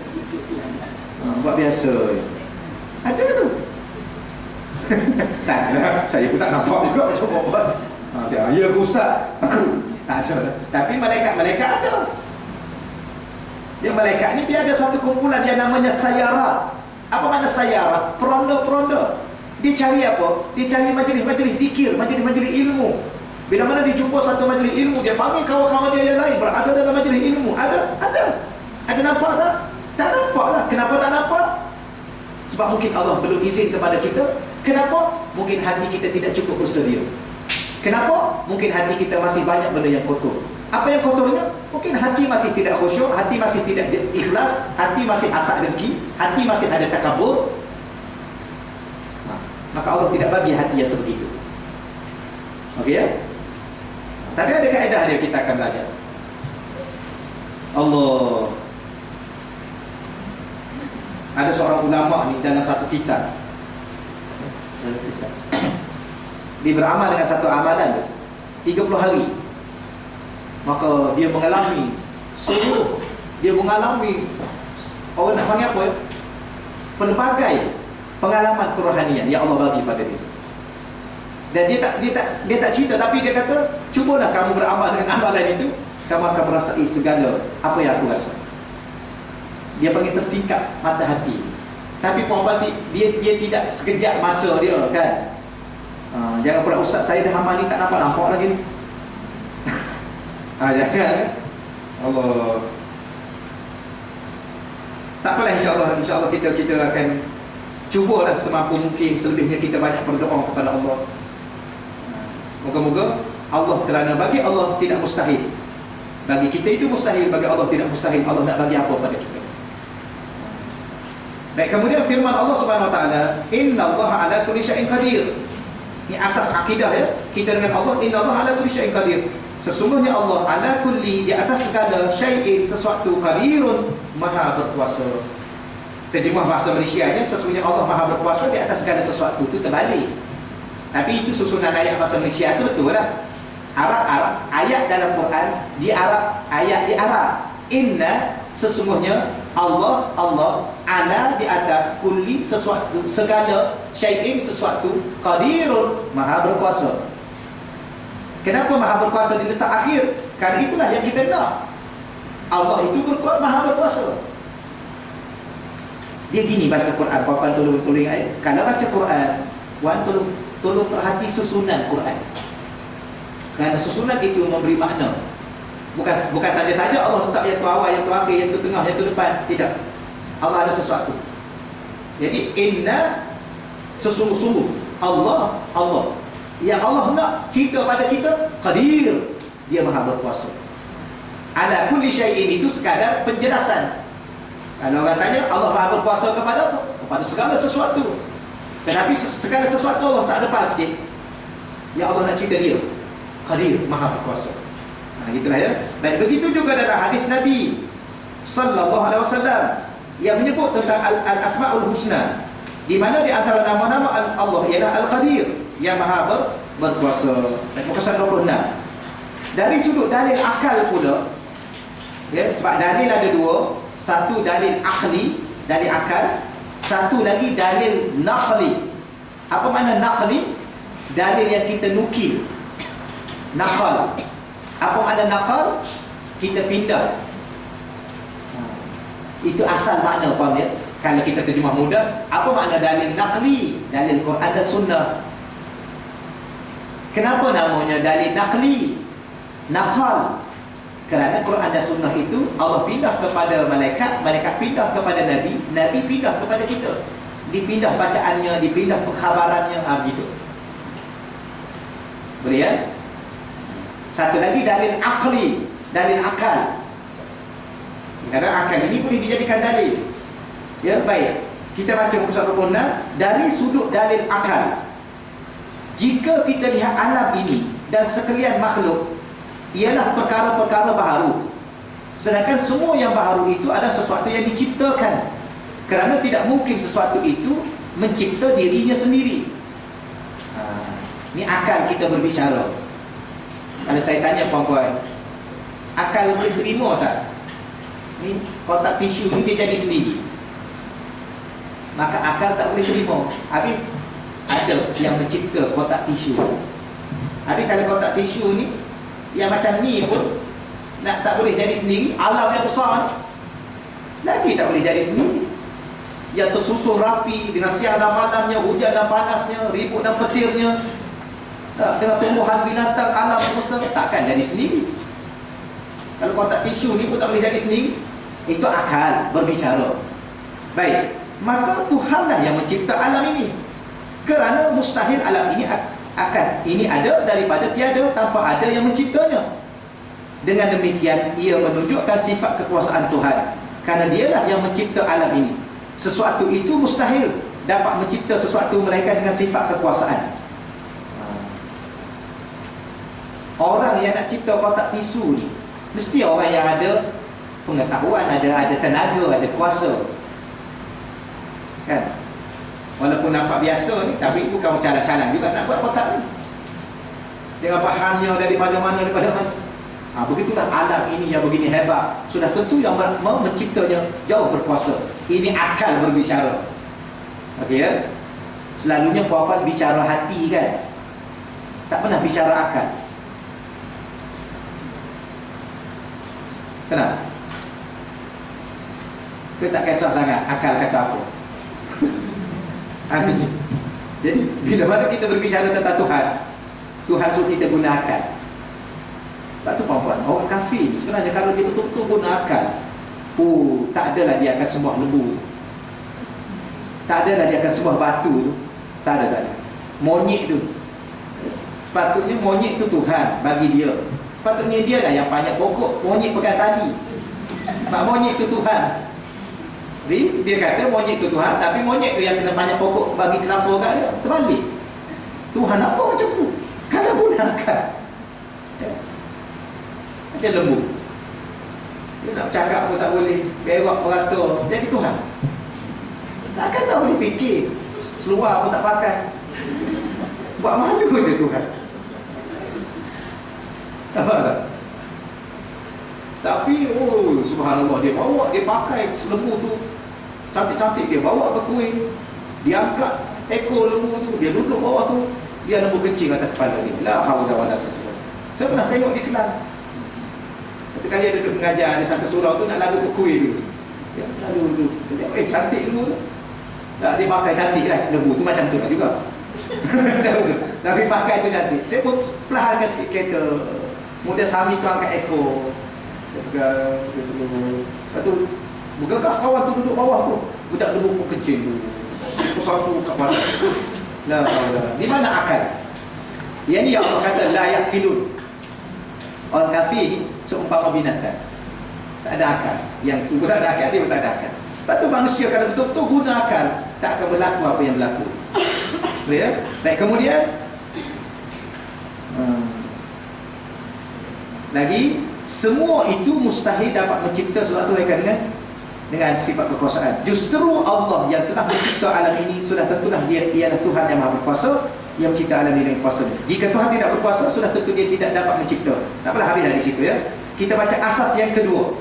Buat biasa je. Ada tu. Tak ada, saya pun tak nampak juga macam buat. Ya ke Ustaz? Tak ada. Tapi malaikat-malaikat ada. Yang malaikat ni dia ada satu kumpulan yang namanya sayarat. Apa makna sayarat? Peronda-peronda. Dia cari apa? Dia cari majlis-majlis zikir, majlis-majlis ilmu. Bila mana dia jumpa satu majlis ilmu, dia panggil kawan-kawan dia yang lain berada dalam majlis ilmu. Ada nampak tak? Tak nampak lah. Kenapa tak nampak? Sebab mungkin Allah belum izin kepada kita. Kenapa? Mungkin hati kita tidak cukup bersedia. Kenapa? Mungkin hati kita masih banyak benda yang kotor. Apa yang kotornya? Mungkin hati masih tidak khusyuk, hati masih tidak ikhlas, hati masih asak dengki, hati masih ada takabur. Maka Allah tidak bagi hati yang seperti itu. Okey ya? Tapi ada kaedah dia, kita akan belajar. Allah. Ada seorang ulama ni dalam satu kitab. Dia beramal dengan satu amalan 30 hari. Maka dia mengalami seluruh, dia mengalami, orang nak panggil apa ya? Pelbagai pengalaman kerohanian yang Allah bagi pada dia. Dan dia tak cerita, tapi dia kata, cubalah kamu beramal dengan amalan itu, kamu akan merasai segala apa yang aku rasa. Dia panggil tersikap mata hati. Tapi puan-puan, dia tidak sekejap masa dia kan. Jangan pula, Ustaz, saya dah amal ni tak nampak lagi ni. Jangan. Allah. Tak apalah, insya-Allah kita akan cubalah semampu mungkin, selebihnya kita banyak berdoa kepada Allah. Moga-moga Allah, kerana bagi Allah tidak mustahil. Bagi kita itu mustahil, bagi Allah tidak mustahil. Allah nak bagi apa pada kita. Baik, kemudian firman Allah Subhanahu wa taala, "Innallaha 'ala kulli syai'in qadir." Ini asas akidah ya. Kita dengan Allah, innallaha 'ala kulli syai'in qadir. Sesungguhnya Allah ala kulli, di atas segala syai'in, sesuatu, qadirun, maha berkuasa. Terjemah bahasa Malaysianya, sesungguhnya Allah maha berkuasa di atas segala sesuatu. Itu terbalik. Tapi itu susunan ayat bahasa Malaysia itu betul lah. Arab, ayat dalam Quran di Arab, ayat di Arab. Inna, sesungguhnya Allah ala, di atas kulli, sesuatu, segala syai'in, sesuatu, qadirun, maha berkuasa. Kenapa maha berkuasa diletak akhir? Karena itulah yang kita nak. Allah itu maha berkuasa. Dia gini bahasa Quran, puan-puan tolong ingat. Kalau baca Quran, puan tolong perhati susunan Quran. Kerana susunan itu memberi makna. Bukan saja-saja Allah letak yang tu awal, yang tu akhir, yang tu tengah, yang tu depan. Tidak. Allah ada sesuatu. Jadi inna, sesungguh-sungguh Allah. Yang Allah nak cerita pada kita, qadir, dia maha berkuasa. Ala kulli syai'in itu sekadar penjelasan. Kalau orang tanya, Allah maha berkuasa kepada apa? Kepada segala sesuatu. Tetapi segala sesuatu Allah tak lepas sikit. Ya Allah nak cerita dia, qadir, maha berkuasa. Gitulah ya. Baik, begitu juga dalam hadis Nabi sallallahu alaihi wasallam yang menyebut tentang al-asmaul husna, di mana di antara nama-nama Allah ialah al-qadir, yang maha berkuasa. Muka surat 26. Dari sudut dalil akal pula ya, sebab dalil ada dua. Satu dalil akli, dalil akal. Satu lagi dalil naqli. Apa makna naqli? Dalil yang kita nukil. Naqal. Apa makna naqal? Kita pindah. Itu asal makna, faham ya? Kalau kita terjemah mudah, apa makna dalil naqli? Dalil Quran dan Sunnah. Kenapa namanya dalil naqli? Naqal. Kerana Quran dan Sunnah itu Allah pindah kepada malaikat, malaikat pindah kepada Nabi, Nabi pindah kepada kita. Dipindah bacaannya, dipindah pengkhabarannya, begitu. Boleh ya? Satu lagi dalil akli, dalil akal. Kerana akal ini boleh dijadikan dalil. Ya, baik. Kita baca muka surat 26 dari sudut dalil akal. Jika kita lihat alam ini dan sekalian makhluk ialah perkara-perkara baharu, sedangkan semua yang baharu itu adalah sesuatu yang diciptakan. Kerana tidak mungkin sesuatu itu mencipta dirinya sendiri. Ini akal kita berbicara. Kalau saya tanya puan-puan, akal boleh terima tak? Ni kotak tisu ni dia jadi sendiri. Maka akal tak boleh terima. Habis ada yang mencipta kotak tisu. Habis kalau kotak tisu ni yang macam ni pun tak boleh jadi sendiri. Alam yang besar lagi tak boleh jadi sendiri. Yang tersusun rapi dengan siang dan malamnya, hujan dan panasnya, ribut dan petirnya, dengan tumbuhan binatang, alam semesta, takkan jadi sendiri. Kalau kotak tisu ni pun tak boleh jadi sendiri. Itu akal berbicara. Baik, maka Tuhanlah yang mencipta alam ini. Kerana mustahil alam ini ini ada daripada tiada tanpa ada yang menciptanya. Dengan demikian ia menunjukkan sifat kekuasaan Tuhan, kerana dialah yang mencipta alam ini. Sesuatu itu mustahil dapat mencipta sesuatu melainkan dengan sifat kekuasaan. Orang yang nak cipta kotak tisu ni mesti orang yang ada pengetahuan, ada tenaga, ada kuasa. Kan? Walaupun nampak biasa ni, tapi bukan calang-calang juga nak buat kotak ni. Dengan bahannya daripada mana. Begitulah alam ini yang begini hebat. Sudah tentu yang menciptanya jauh berkuasa. Ini akal berbicara. Okey ya? Selalunya puan-puan bicara hati kan, tak pernah bicara akal. Kenapa? Kita tak kisah sangat akal kata apa. Jadi bila mana kita berbicara tentang Tuhan, Tuhan suruh kita guna akal. Tak tu puan-puan, orang kafir sebenarnya kalau dia betul-betul guna akal, tak adalah dia akan sembah lembu, tak adalah dia akan sembah batu tu. Tak ada. Monyet tu, sepatutnya monyet tu Tuhan bagi dia. Sepatutnya dia lah yang panjat pokok, monyet pegang tali. Mak monyet tu Tuhan. Jadi dia kata monyet tu Tuhan, tapi monyet tu yang kena panjat pokok bagi kelapa kat dia. Terbalik. Tuhan apa macam tu? Kalau guna akal, dia lembu, dia nak cakap pun tak boleh, berak beratur, jadi Tuhan. Takkan tak boleh fikir, seluar pun tak pakai, buat malu dia Tuhan. Nampak tak? Tapi subhanallah, dia bawa, dia pakai lembu tu cantik-cantik, dia bawa ke kuih, dia angkat ekor lembu tu, dia duduk bawah tu, dia lembu kencing atas kepala dia. La haula wala quwwata. Saya pernah tengok di Kelang. Satu kali dia duduk mengajar di satu surau tu, nak lalu ke kuih tu. Dia lalu tu, dia tengok, cantik lembu tu. Tak, dia pakai cantik lah lembu tu, macam tu lah juga. Tapi pakai tu cantik. Saya pun perlahankan sikit kereta. Kemudian Sami tu angkat ekor, dia pegang ke seluruh. Lepas tu, bukankah kawan tu duduk bawah tu? Budak lembu pun kencing tu, satu kat mana. Nah, di mana akal? Yang ni yang Allah kata la yaqilun. Orang kafir ni seumpama binatang, tak ada akal. Yang tu tak ada akal, dia pun tak ada akal. Lepas tu manusia kalau betul-betul guna akal, tak akan berlaku apa yang berlaku. Ya? Baik, kemudian lagi, semua itu mustahil dapat mencipta sesuatu dengan sifat kekuasaan. Justru Allah yang telah mencipta alam ini, sudah tentulah dia ialah Tuhan yang Maha Berkuasa, yang mencipta alam ini dengan kuasa. Jika Tuhan tidak berkuasa, sudah tentu dia tidak dapat mencipta. Tak apalah, habis dari situ ya. Kita baca asas yang kedua.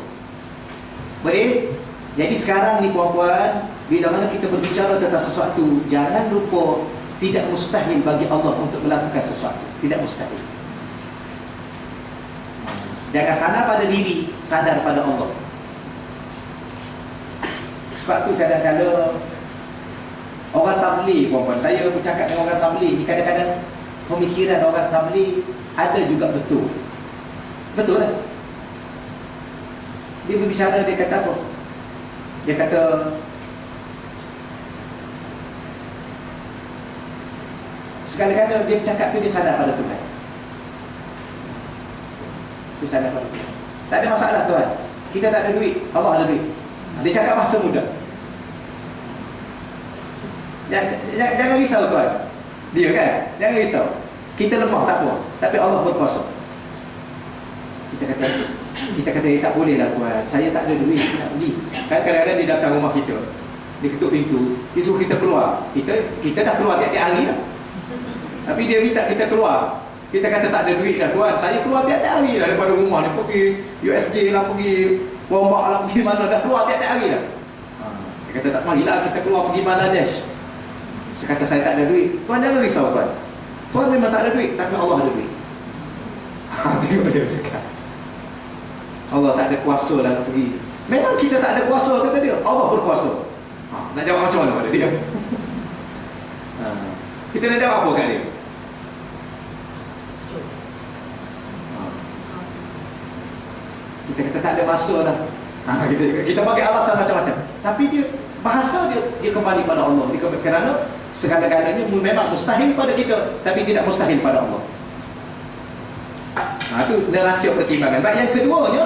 Boleh? Jadi sekarang ni puan-puan, bila mana kita berbicara tentang sesuatu, jangan lupa tidak mustahil bagi Allah untuk melakukan sesuatu. Tidak mustahil. Jangan sadar pada diri, sadar pada Allah. Sebab tu kadang-kadang orang tabligh, puan-puan, saya bercakap dengan orang tabligh ni, kadang-kadang pemikiran orang tabligh ada juga betul. Betul lah. Dia berbicara, dia kata apa? Dia kata, segala-gala dia bercakap tu dia sadar pada Tuhan. Dia sadar pada Tuhan. Tak ada masalah Tuhan, kita tak ada duit, Allah ada duit. Dia cakap bahasa mudah. Jangan risau Tuhan. Dia kan, jangan risau. Kita lemah tak apa, tapi Allah berkuasa. Kita kata tak boleh lah Tuhan, saya tak ada duit nak pergi. Kan kadang-kadang dia datang rumah kita, dia ketuk pintu, dia suruh kita keluar. Kita dah keluar tiap-tiap hari dah, tapi dia minta kita keluar. Kita kata tak ada duit dah Tuhan, saya keluar tiap-tiap hari dah daripada rumah ni, pergi USJ lah, pergi Wombak lah, pergi mana, dah keluar tiap-tiap hari dah. Dia kata tak marilah kita keluar pergi Bangladesh. Saya kata saya tak ada duit. Tuhan jangan risau Tuhan, Tuhan memang tak ada duit, tapi Allah ada duit. Tengok dia cakap, Allah tak ada kuasa lah nak pergi. Memang kita tak ada kuasa, kata dia, Allah berkuasa. Nak jawab macam mana pada dia? Kita nak jawab apa kat dia? Kita kata tak ada masa lah. Kita bagi alasan macam-macam. Tapi dia, bahasa dia kembali pada Allah. Kerana segala-galanya memang mustahil pada kita, tapi tidak mustahil pada Allah. Itu neraca pertimbangan. Baik, yang keduanya,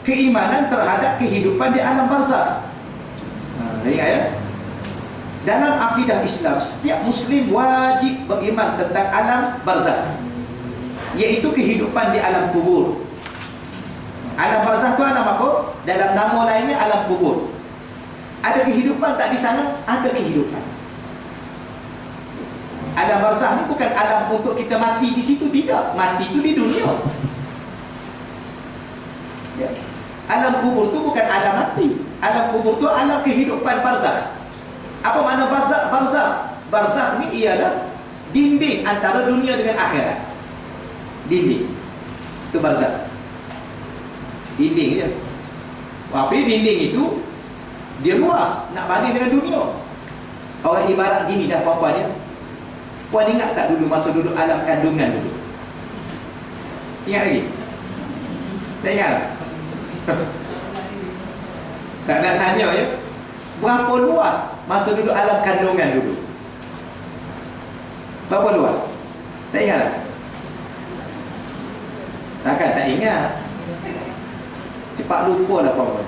keimanan terhadap kehidupan di alam barzakh. Ingat ya, dalam akidah Islam, setiap Muslim wajib beriman tentang alam barzakh, iaitu kehidupan di alam kubur. Alam barzakh itu alam apa? Dalam nama lainnya alam kubur. Ada kehidupan tak di sana? Ada kehidupan. Alam barzakh ni bukan alam untuk kita mati di situ, tidak. Mati itu di dunia. Ya. Alam kubur tu bukan alam mati. Alam kubur tu alam kehidupan barzakh. Apa makna barzakh? Barzakh ni ialah dinding antara dunia dengan akhirat. Dinding. Itu barzakh. Dinding je. Tapi dinding itu dia luas, nak banding dengan dunia. Orang ibarat gini dah puan-puan ya. Puan ingat tak dulu masa duduk alam kandungan dulu? Ingat lagi? Tak ingat tak? Tak nak tanya ya. Berapa luas masa duduk alam kandungan dulu? Berapa luas? Tak ingat tak? Takkan tak ingat. Cepat lupa lah puan-puan.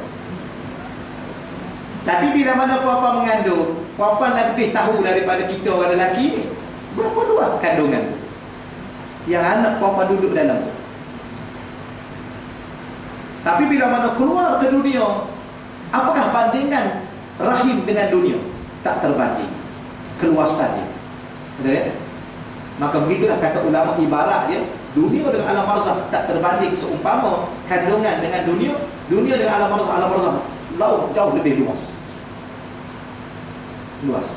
Tapi bila mana puan-puan mengandung, puan-puan lebih tahu daripada kita orang lelaki ni. Berapa luas kandungan yang anak puan-puan duduk dalam tu. Tapi bila mana keluar ke dunia, apakah bandingan rahim dengan dunia? Tak terbanding keluasannya. Betul ya? Maka begitulah kata ulama, ibarat dia, dunia dengan alam barzakh tak terbanding. Seumpama kandungan dengan dunia, dunia dengan alam barzakh jauh lebih luas. Luas.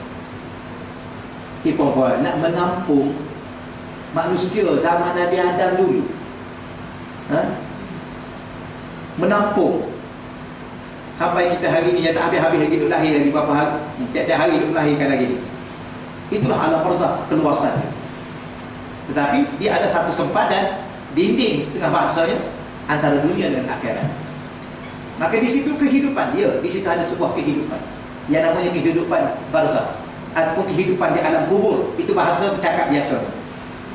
Puan-puan, nak menampung manusia zaman Nabi Adam dulu, menampung sampai kita hari ni yang tak habis-habis lagi, duduk lahir lagi berapa hari, tiap-tiap hari duduk melahirkan lagi ni. Itulah alam barzakh, keluasannya. Tetapi dia ada satu sempadan, dinding setengah bahasanya, antara dunia dan akhirat. Maka di situ kehidupan dia, di situ ada sebuah kehidupan yang namanya kehidupan barzakh ataupun kehidupan di alam kubur. Itu bahasa bercakap biasa.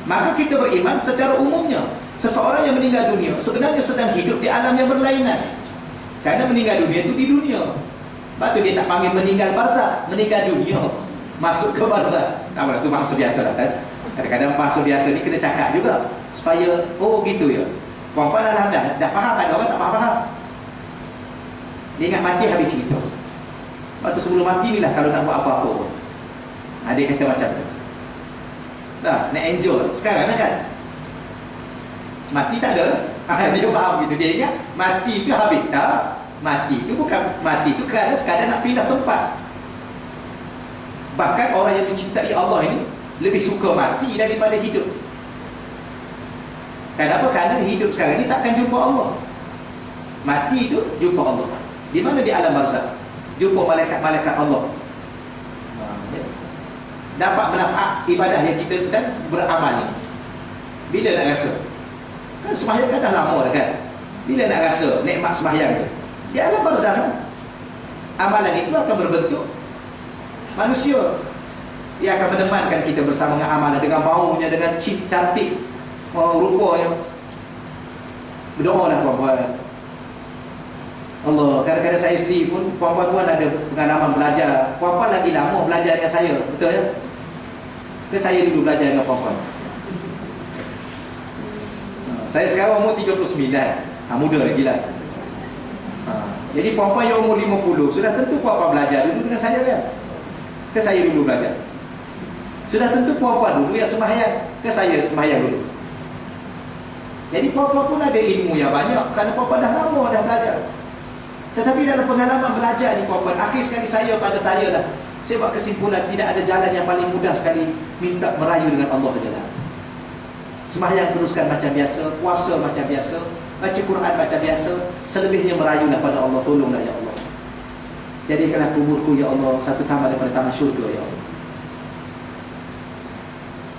Maka kita beriman secara umumnya, seseorang yang meninggal dunia sebenarnya sedang hidup di alam yang berlainan. Kerana meninggal dunia itu di dunia. Sebab tu dia tak panggil meninggal barzakh, meninggal dunia, masuk ke barzakh. Nah, itu bahasa biasa lah kan. Kadang-kadang bahasa biasa ni kena cakap juga supaya, oh gitu ya. Puan-puan alhamdulillah dah faham, ada orang tak faham. Dia ingat mati habis cerita. Sebab tu sebelum mati ni lah kalau nak buat apa-apa pun. Dia kata macam tu. Dah, nak enjoy. Sekarang lah kan, mati tak ada. Dia faham gitu. Dia ingat mati tu habis. Tak. Mati tu bukan, mati tu kerana sekadar nak pindah tempat. Bahkan orang yang mencintai Allah ini lebih suka mati daripada hidup. Kenapa? Kerana hidup sekarang ni takkan jumpa Allah. Mati tu jumpa Allah. Di mana? Di alam barzakh. Jumpa malaikat-malaikat Allah. Dapat manfaat ibadah yang kita sedang beramal. Bila nak rasa? Kan sembahyang kan dah lama dah kan. Bila nak rasa nikmat sembahyang tu? Di alam barzakh, amalan itu akan berbentuk manusia. Ia akan menemankan kita bersama dengan amalan, dengan baunya, dengan cantik rupanya. Berdoalah puan-puan. Allah, kadang-kadang saya sendiri pun, puan-puan ada pengalaman belajar. Puan-puan lagi lama belajar dengan saya, betul ya? Ke saya dulu belajar dengan puan-puan. Saya sekarang umur 39, muda lagi lah. Jadi puan-puan yang umur 50, sudah tentu puan-puan belajar dulu dengan saya kan? Ke saya dulu belajar. Sudah tentu puan-puan dulu yang sembahyang, ke saya sembahyang dulu. Jadi puan-puan pun ada ilmu yang banyak, kerana puan-puan dah lama dah belajar. Tetapi dalam pengalaman belajar ni puan-puan, akhir sekali saya dah, saya buat kesimpulan tidak ada jalan yang paling mudah sekali minta merayu dengan Allah saja. Sembahyang teruskan macam biasa, puasa macam biasa, baca Quran macam biasa, selebihnya merayulah pada Allah, tolonglah ya Allah. Jadikanlah kuburku ya Allah satu taman daripada taman syurga ya Allah.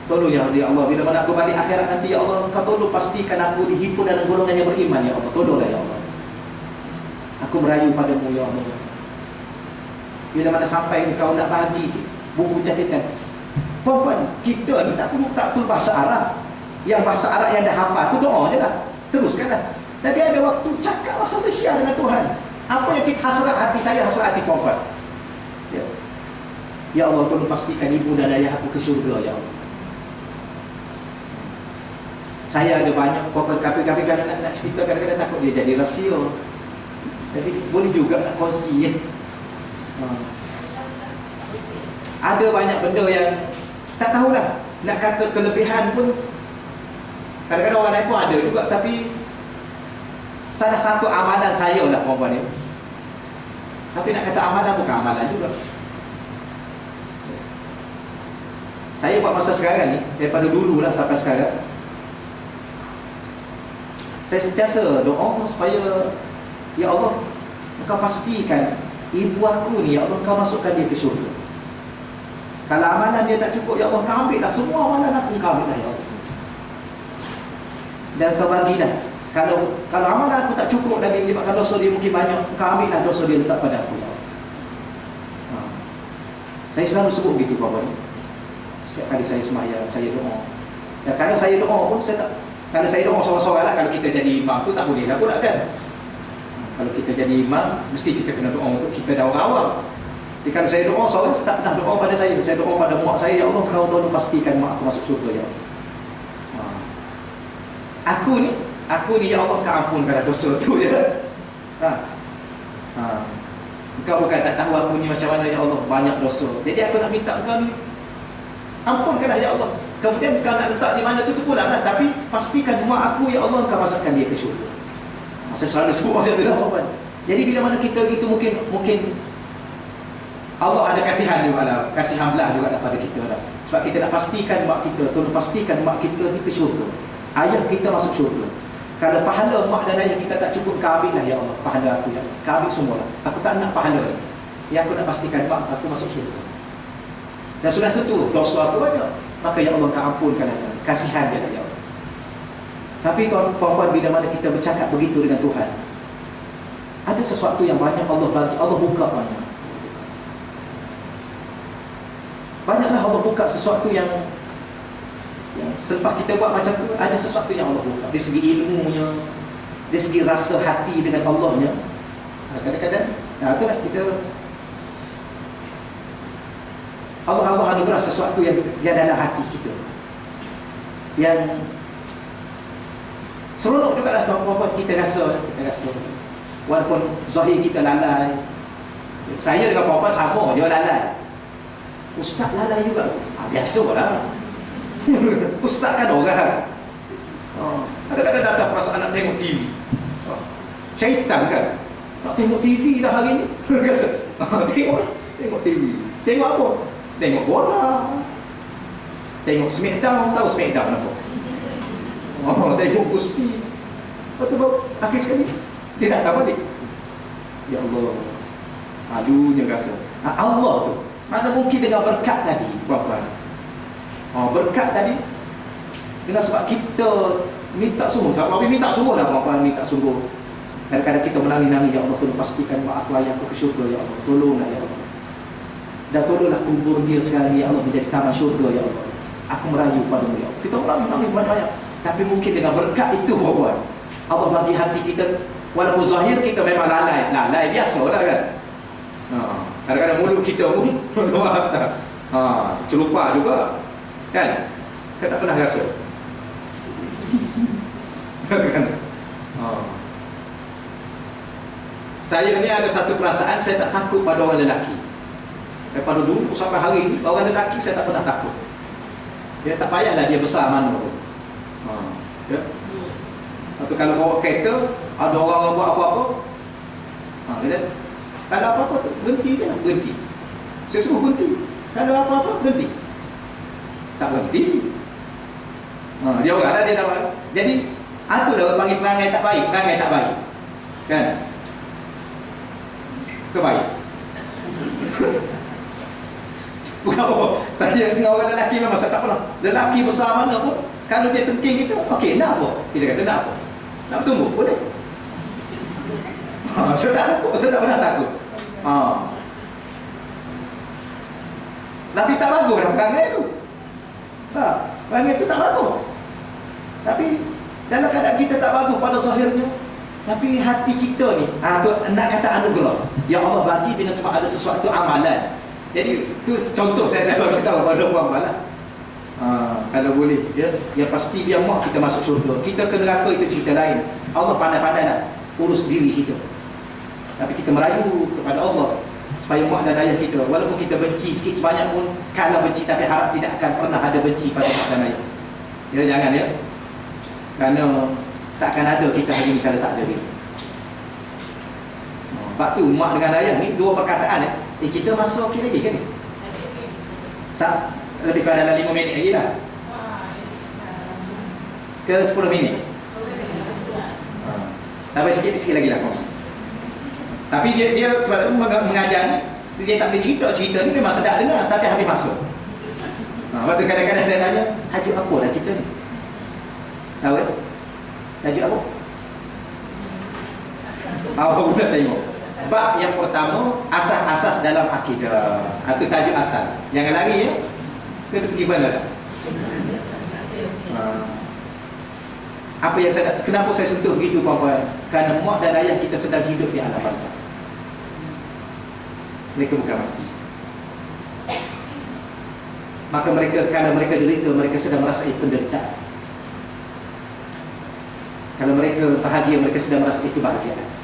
Tolong ya Allah, bila mana aku balik akhirat nanti ya Allah, Engkau tolong pastikan aku dihimpun dalam golongan yang beriman ya Allah. Tolonglah ya Allah. Aku merayu padamu ya Allah. Bila mana sampai Engkau nak bagi buku catatan, puan-puan, kita ni tak perlu bahasa Arab. Yang bahasa Arab yang dah hafal tu doa je lah, teruskanlah. Tapi ada waktu cakap bahasa Malaysia dengan Tuhan. Apa yang kita hasrat hati saya, hasrat hati puan-puan ya. Ya Allah, tolong pastikan ibu dan ayah aku ke syurga ya Allah. Saya ada banyak kapi-kapi kalau nak cerita, kadang-kadang takut dia jadi rahsia. Jadi boleh juga nak kongsi ya. Ada banyak benda yang tak tahulah. Nak kata kelebihan pun kadang-kadang orang lain pun ada juga. Tapi salah satu amalan saya lah perempuan ni. Tapi nak kata amalan bukan amalan juga. Saya buat masa sekarang ni, daripada dulu lah sampai sekarang, saya sentiasa doa supaya ya Allah, Engkau pastikan ibu aku ni ya Allah, Engkau masukkan dia ke syurga. Kalau amalan dia tak cukup ya Allah, Engkau ambil lah semua amalan aku, Engkau ambil lah ya Allah. Dan Engkau bagilah. Kalau amalan aku tak cukup lagi, menyebabkan dosa dia mungkin banyak, Engkau ambil lah dosa dia letak pada aku ya Allah. Saya selalu sebut begitu Bapak ni. Setiap kali saya sembahyang, saya doa. Dan kalau saya doa pun, kalau saya doa seorang-seorang lah, kalau kita jadi imam tu tak boleh lah pula kan. Kalau kita jadi imam, mesti kita kena doa untuk kita dah orang awam. Jadi kalau saya doa seorang, tak pernah doa pada saya doa pada mak saya, ya Allah, Kau tolong pastikan mak aku masuk syurga ya Allah. Aku ni ya Allah, Kau ampunkanlah dosa tu ya. Engkau bukan tak tahu aku ni macam mana ya Allah, banyak dosa. Jadi aku nak minta Engkau ni ampunkanlah ya Allah. Kemudian Engkau nak letak di mana tu pula lah. Tapi pastikan mak aku ya Allah, Engkau masukkan dia ke syurga. Saya selalu sebut macam tu lah. Jadi bila mana kita itu mungkin Allah ada kasihan juga lah, kasihan belah juga lah pada kita lah. Sebab kita nak pastikan mak kita, tolong pastikan mak kita ni ke syurga, ayah kita masuk syurga. Kalau pahala mak dan ayah kita tak cukup, Kau ambil lah ya Allah pahala aku ya. Kau ambil semua lah. Aku tak nak pahala ni. Ya aku nak pastikan mak aku masuk syurga. Dan sudah tentu dosa aku banyak, maka ya Allah Kau ampunkan lah. Kasihan dia lah ya Allah. Tapi tuan-tuan, bila mana kita bercakap begitu dengan Tuhan, ada sesuatu yang banyak Allah bagi, Allah buka banyak. Banyaklah Allah buka sesuatu yang selepas kita buat macam tu, ada sesuatu yang Allah buka. Dari segi ilmunya, dari segi rasa hati dengan Allahnya. Kadang-kadang, itulah kita Allah anugerah sesuatu yang dalam hati kita, yang seronok juga lah tuan-tuan, kita rasa walaupun zahir kita lalai. Saya dengan puan-puan sama, dia lalai. Ustaz lalai juga. Biasalah. Ustaz kan orang. Kadang-kadang datang perasaan nak tengok TV. Syaitan kan. Nak tengok TV dah hari ni. Tengok TV. Tengok apa? Tengok bola. Tengok Smackdown. Tahu Smackdown apa? Tengok Gusti. Lepas tu akhir sekali dia datang balik. Ya Allah, malunya rasa. Allah tu mana mungkin dengan berkat tadi, puan-puan. Berkat tadi dengan sebab kita minta sungguh. Tak apa minta sungguh lah puan-puan, minta sungguh. Kadang-kadang kita menangis-nangis, ya Allah tolong pastikan mak aku ayahku ke syurga, ya Allah tolonglah ya Allah. Dan tolonglah kubur dia sekarang ya Allah menjadi taman syurga ya Allah. Aku merayu padamu ya Allah. Kita menangis banyak-banyak. Tapi mungkin dengan berkat itu bahawa Allah bagi hati kita, walaupun zahir kita memang lalai biasa lah kan. Kadang-kadang mulut kita pun luar celupa juga kan. Kita tak pernah rasa kan. Saya ni ada satu perasaan, saya tak takut pada orang lelaki. Daripada dulu sampai hari ini, orang lelaki saya tak pernah takut. Ya, tak payahlah dia besar mana pun. Ya. Atau kalau bawa kereta, ada orang buat apa-apa, dia kalau apa-apa tu, berhenti dia, berhenti. Saya suruh berhenti. Kalau apa-apa, berhenti. Tak berhenti. Dia orang ada, dia tak baik. Jadi, itulah orang panggil perangai tak baik. Perangai tak baik. Kan? Kebaik. Bukan apa. Saya dengan orang lelaki memang saya tak pernah. Lelaki besar mana pun, kalau dia tengking kita, okey, nak apa? Kita kata nak apa? Nak bertumbuh, boleh. Saya tak takut, saya tak pernah takut. Tapi tak bagus dalam perangai tu. Perangai tu tak bagus. Tapi dalam keadaan kita tak bagus pada zahirnya, tapi hati kita ni, tu nak kata anugerah. Ya Allah bagi dengan sebab ada sesuatu amalan. Jadi tu contoh saya bagi tahu pada orang malam. Kalau boleh ya pasti biar mak kita masuk syurga. Kita ke neraka itu cerita lain. Allah pandai-pandai nak urus diri kita. Tapi kita merayu kepada Allah supaya mak dan ayah kita, walaupun kita benci sikit sebanyak pun, kalau benci tapi harap tidak akan pernah ada benci pada mak dan ayah. Ya jangan ya. Kerana takkan ada kita hari ni kalau tak ada dia. Sebab tu mak dengan ayah ni dua perkataan kita masuk okey lagi kan ni? Lebih kurang dalam 5 minit lagi lah. Ke 10 minit. Tambah sikit lagi lah. Tapi dia sebab tu mengajar ni, dia tak boleh cerita ni memang sedap dengar, tapi habis masuk. Waktu kadang-kadang saya tanya, tajuk apa dah kita ni? Tahu kan? Tajuk apa? Apa pun dah tengok. Bab yang pertama, asas-asas dalam akidah. Itu tajuk asal. Jangan lari ya. Kita pergi mana? Apa yang saya, kenapa saya sentuh begitu puan-puan? Kerana mak dan ayah kita sedang hidup di alam barzakh. Mereka bukan mati. Maka mereka, kalau mereka derita, mereka sedang merasai penderitaan. Kalau mereka bahagia, mereka sedang merasai kebahagiaan.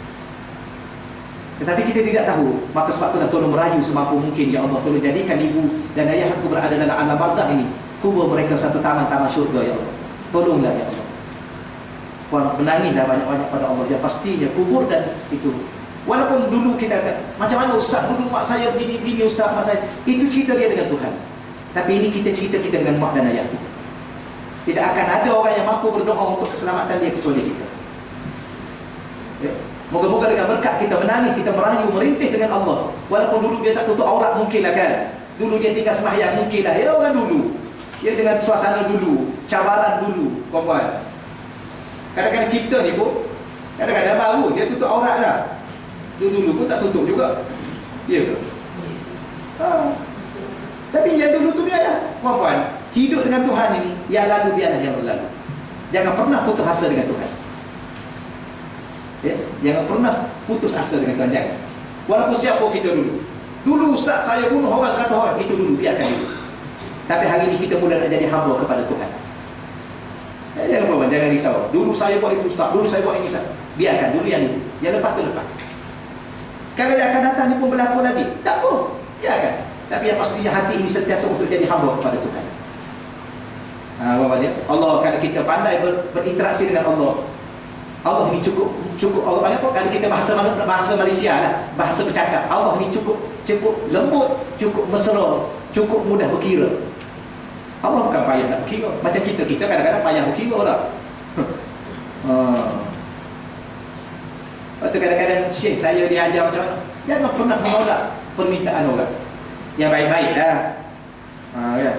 Tetapi kita tidak tahu. Maka sebab itulah tolong merayu semampu mungkin. Ya Allah, tolong jadikan ibu dan ayah aku berada dalam alam barzakh ini, kubur mereka satu taman-taman syurga ya Allah. Tolonglah ya Allah. Puan menangislah banyak-banyak pada Allah. Yang pastinya kubur dan itu. Walaupun dulu kita kata, macam mana ustaz, dulu mak saya begini ustaz, mak saya. Itu cerita dia dengan Tuhan. Tapi ini kita cerita kita dengan mak dan ayah kita. Tidak akan ada orang yang mampu berdoa untuk keselamatan dia kecuali kita. Ya. Moga-moga dengan berkat kita menangis, kita merayu, merintih dengan Allah. Walaupun dulu dia tak tutup aurat mungkinlah kan. Dulu dia tinggal sembahyang mungkinlah. Ya orang dulu. Dia dengan suasana dulu, cabaran dulu, kawan. Kadang-kadang kita ni pun, kadang-kadang baru dia tutup aurat dah. Dulu pun tak tutup juga. Ya ke? Tapi yang dulu tu biarlah, kawan. Hidup dengan Tuhan ini, yang lalu biarlah yang berlalu. Jangan pernah putus asa dengan Tuhan. Ya? Jangan pernah putus asa dengan Tuhan. Jangan. Walaupun siapa kita dulu. Dulu ustaz saya bunuh orang 100 orang. Itu dulu, biarkan dulu. Tapi hari ini kita mula nak jadi hamba kepada Tuhan. Jangan apa-apa, jangan risau. Dulu saya buat itu ustaz, dulu saya buat ini ustaz. Biarkan dulu yang dulu. Yang lepas tu lepas. Kalau yang akan datang ni pun berlaku lagi, tak apa. Biarkan. Tapi yang pastinya hati ini sentiasa untuk jadi hamba kepada Tuhan. Bapak dia, Allah, kalau kita pandai berinteraksi dengan Allah, Allah ini cukup Allah panggil apa? Kalau kita bahasa Malaysia lah, bahasa bercakap, Allah ini cukup lembut, cukup mesra, cukup mudah berkira. Allah bukan payah nak berkira. Macam kita kadang-kadang payah berkira lah. Waktu kadang-kadang Syekh saya diajar macam mana, jangan pernah menolak permintaan orang yang baik-baik dah. Kan?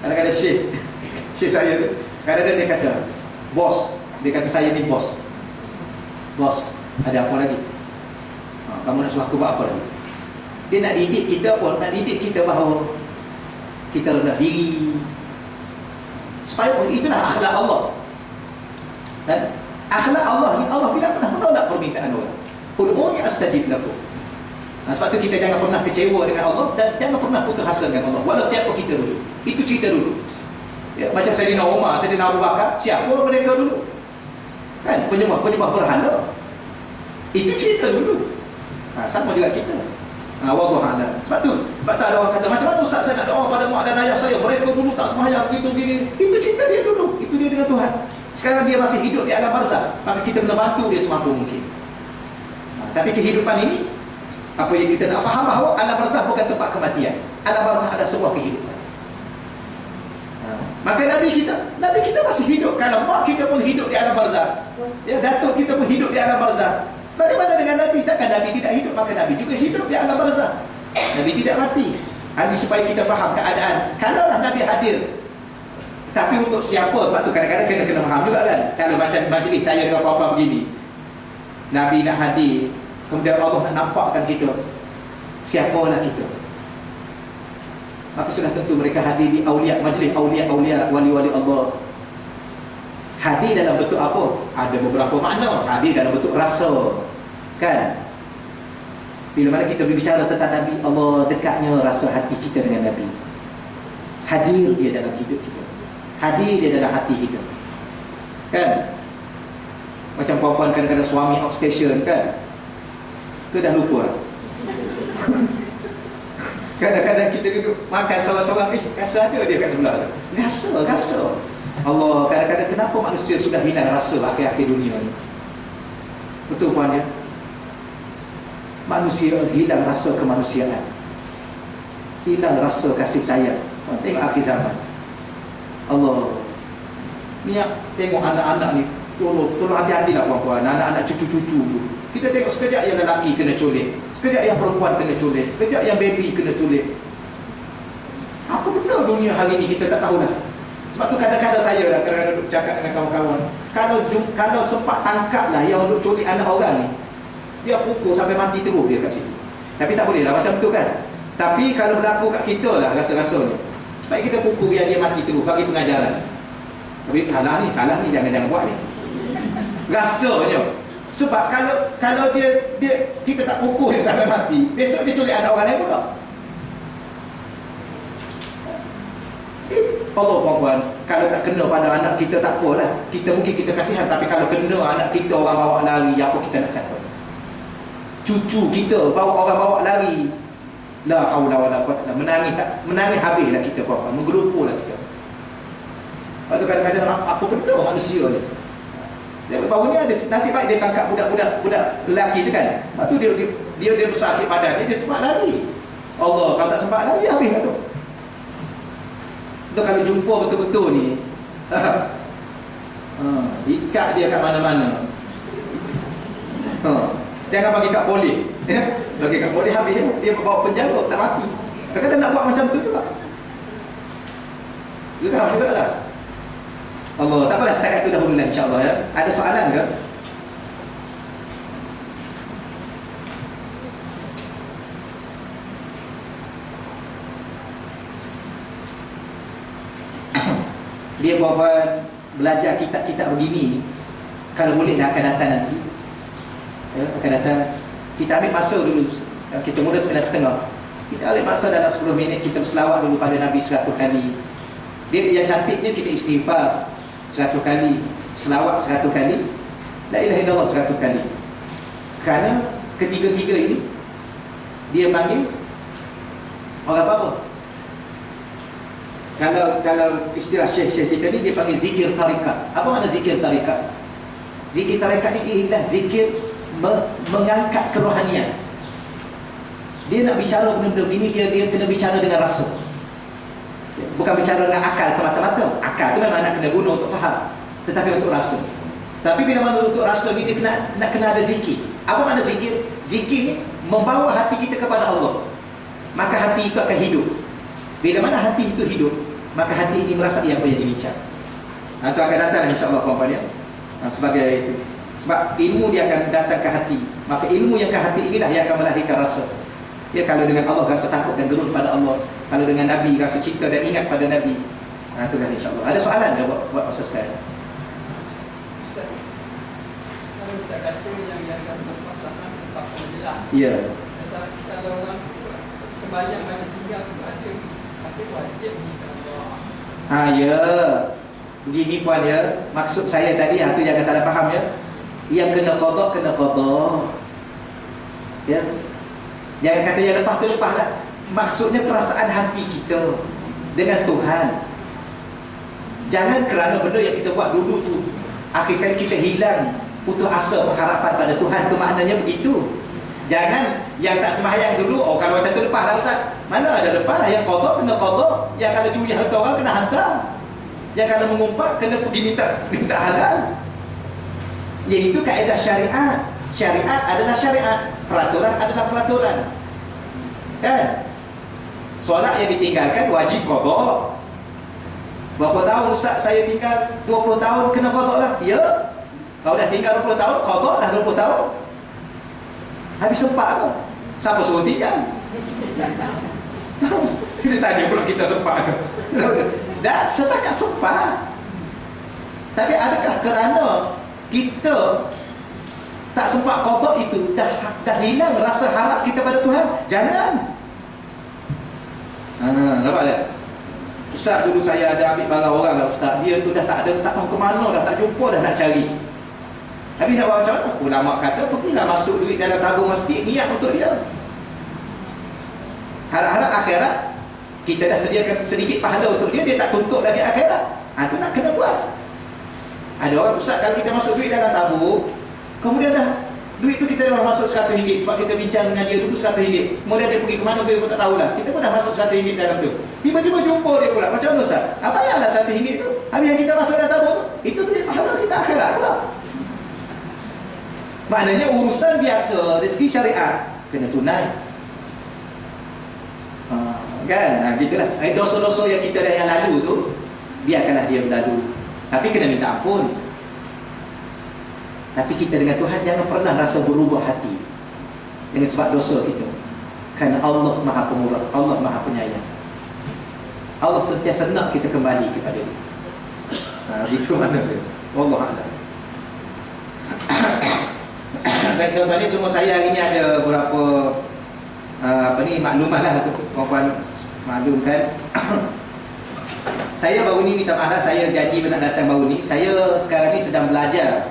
Kadang-kadang Syekh saya tu, kadang-kadang dia kata bos, dia kata saya ni bos. Bos, ada apa lagi? Kamu nak suruh aku buat apa lagi? Dia nak didik kita apa? Nak didik kita bahawa kita rendah diri, supaya itulah akhlak Allah. Dan akhlak Allah ni, Allah tidak pernah menolak permintaan orang. Ud'uni astajib lakum. Sebab tu kita jangan pernah kecewa dengan Allah dan jangan pernah putus asa dengan Allah, walau siapa kita dulu. Itu cerita dulu. Ya, macam Sayyidina Umar, Sayyidina Abu Bakar, siapa mereka dulu? Kan, penyembah berhala. Itu cerita dulu. Sama juga kita. Wallahu a'lam. Sebab tu ada orang kata, macam mana ustaz saya nak doa pada mak dan ayah saya, mereka dulu tak sembahyang begitu begini. Itu cerita dia dulu. Itu dia dengan Tuhan. Sekarang dia masih hidup di alam barzakh, maka kita kena bantu dia semampu mungkin. Tapi kehidupan ini, apa yang kita nak faham bahawa alam barzakh bukan tempat kematian. Alam barzakh ada sebuah kehidupan. Maka Nabi kita masih hidup. Kalau mak kita pun hidup di alam barzakh, ya, datuk kita pun hidup di alam barzakh, bagaimana dengan Nabi? Takkan Nabi tidak hidup? Maka Nabi juga hidup di alam barzakh. Nabi tidak mati. Ini supaya kita faham keadaan. Kalaulah Nabi hadir, tapi untuk siapa? Sebab tu kadang-kadang kena faham juga kan. Kalau macam majlis saya ke apa-apa begini, Nabi nak hadir, kemudian Allah nak nampakkan kita, siapalah kita, maka sudah tentu mereka hadir di awliya, majlis awliya, wali-wali Allah. Hadir dalam bentuk apa? Ada beberapa makna. Hadir dalam bentuk rasa, kan? Bila mana kita berbicara tentang Nabi, Allah dekatnya rasa hati kita dengan Nabi. Hadir dia dalam hidup kita, hadir dia dalam hati kita, kan? Macam perempuan kadang-kadang suami outstation, kan? Itu dah lupa. Kadang-kadang kita duduk makan seorang-seorang, rasa ada dia kat sebelah tu. Rasa Allah, kadang-kadang kenapa manusia sudah hilang rasa akhir-akhir dunia ni? Betul puan ya? Manusia hilang rasa kemanusiaan, hilang rasa kasih sayang. Tengok akhir zaman, Allah ni, tengok anak-anak ni, tolong hati-hatilah puan-puan, anak-anak cucu-cucu. Kita tengok sekejap yang lelaki kena culik, sekejap yang perempuan kena culik, sekejap yang baby kena culik. Apa benda dunia hari ni kita tak tahu dah. Sebab tu kadang-kadang saya dah duduk cakap dengan kawan-kawan, kalau sempat tangkap lah yang untuk culik anak orang ni, dia pukul sampai mati terus dia kat situ. Tapi tak boleh lah macam tu kan. Tapi kalau berlaku kat kita lah rasa-rasa ni, baik kita pukul biar dia mati terus, bagi pengajaran. Tapi salah ni, jangan buat ni. Rasanya. Sebab kalau dia kita tak pukul dia sampai mati, besok dia culik anak orang lain pula. Allah puan-puan, kalau tak kena pada anak kita tak apalah, mungkin kita kasihan. Tapi kalau kena anak kita, orang bawa lari, apa kita nak kata? Cucu kita orang bawa lari, la haula wala quwwata, menangis habislah kita puan-puan, menggerupulah kita. Lepas tu kadang-kadang apa benda manusia ni. Baru ni ada nasib baik dia tangkap budak lelaki tu kan. Lepas tu dia besar sikit badan dia sempat lari. Allah, kalau tak sempat lari habis lah tu. Tu kalau jumpa betul-betul ni, ikat dia kat mana-mana. Jangan bagi kat polis, ya? Bagi kat polis habis dia bawa penjara, tak mati. Kadang-kadang nak buat macam tu juga. Juga lah. Allah, tak apalah, setakat itu dahulu lah insya-Allah ya. Ada soalan ke? Dia buat belajar kitab-kitab begini, kalau boleh dah akan datang nanti ya, akan datang. Kita ambil masa dulu, kita mula 9:30. Kita ambil masa dalam 10 minit, kita berselawat dulu pada Nabi 100 kali. Dia yang cantiknya kita istighfar 100 kali, selawat 100 kali, la ilaha illallah 100 kali. Kerana ketiga-tiga ini dia panggil orang apa? Kalau istilah syekh-syekh kita ni, dia panggil zikir tarikat. Apa makna zikir tarikat? Zikir tarikat ni ialah zikir mengangkat kerohanian. Dia nak bicara benda-benda begini, dia kena bicara dengan rasa. Bukan bicara dengan akal semata-mata. Akal tu memang nak kena guna untuk faham, tetapi untuk rasa. Tapi bila mana untuk rasa ni, dia nak kena ada zikir. Apa makna zikir? Zikir ni membawa hati kita kepada Allah, maka hati itu akan hidup. Bila mana hati itu hidup, maka hati ini merasai apa yang dibincang. Itu akan datang insya-Allah puan-puan ya. Sebagai itu, Sebab ilmu dia akan datang ke hati. Maka ilmu yang ke hati inilah yang akan melahirkan rasa. Ya, kalau dengan Allah rasa takut dan gerun pada Allah. Kalau dengan Nabi rasa cinta dan ingat pada Nabi. Itulah insya-Allah. Ada soalan tak buat masa sekarang? Ustaz, kalau Ustaz kata yang pertama pasal jelas. Ya. Kalau orang sembahyang mana tinggal tu ada kata wajib ni Allah. Ya. Begini puan ya. Maksud saya tadi tu jangan salah faham ya. Yang kena qada. Ya. Jangan kata yang lepas tu lepaslah. Maksudnya perasaan hati kita dengan Tuhan. Jangan kerana benda yang kita buat dulu tu akhir sekali kita hilang putus asa pengharapan pada Tuhan. Tu maknanya begitu. Jangan yang tak sembahyang dulu, kalau macam tu lepaslah Ustaz. Mana ada lepas? Yang qada kena qada. Yang kalau curi harta orang kena hantar. Yang kalau mengumpat kena pergi minta halal. Iaitu kaedah syariat. Syariat adalah syariat, peraturan adalah peraturan. Kan? Solat yang ditinggalkan wajib qada. Berapa tahun Ustaz saya tinggal? 20 tahun kena qada lah. Ya. Kalau dah tinggal 20 tahun, qada dah 20 tahun. Habis sempat tu. Siapa suruh tinggal? Dia tanya pula kita sempat. Dah setakat sempat. Tapi adakah kerana kita tak sempat qada itu dah hilang rasa harap kita pada Tuhan? Jangan. Nampak tak? Ustaz dulu saya ada ambil barang orang lah Ustaz. Dia tu dah tak tahu ke mana, dah tak jumpa, dah nak cari. Tapi nak buat macam mana? Ulama kata pergilah masuk duit dalam tabung masjid, niat untuk dia. Harap-harap akhirat kita dah sediakan sedikit pahala untuk dia, dia tak tuntut lagi akhirat. Itu nak kena buat. Ada orang Ustaz kalau kita masuk duit dalam tabung, kemudian dah duit tu kita dah masuk RM100 sebab kita bincang dengan dia dulu RM100. Kemudian dia pergi ke mana kita pun tak tahulah. Kita pun dah masuk RM100 dalam tu. Tiba-tiba jumpa dia pula. Macam mana Ustaz? Apa yang lah RM100 tu? Habis yang kita masuk dalam tabung tu, itu duit pahala kita akhirat pula. Maknanya urusan biasa rezeki syariat kena tunai. Kan? Gitulah. Dosa-dosa yang kita dah yang lalu tu biarkanlah dia berlalu. Tapi kena minta ampun. Tapi kita dengan Tuhan jangan pernah rasa berubah hati dengan sebab dosa kita. Kerana Allah Maha Pemurah, Allah Maha Penyayang. Allah sentiasa nak kita kembali kepada Dia. Itu mana dia? Wallahu a'lam. Baik tuan-tuan ni, cuma saya hari ni ada beberapa maklumat lah untuk puan-puan maklumkan. Saya baru ni minta maaf, saya janji nak datang baru ni. Saya sekarang ni sedang belajar,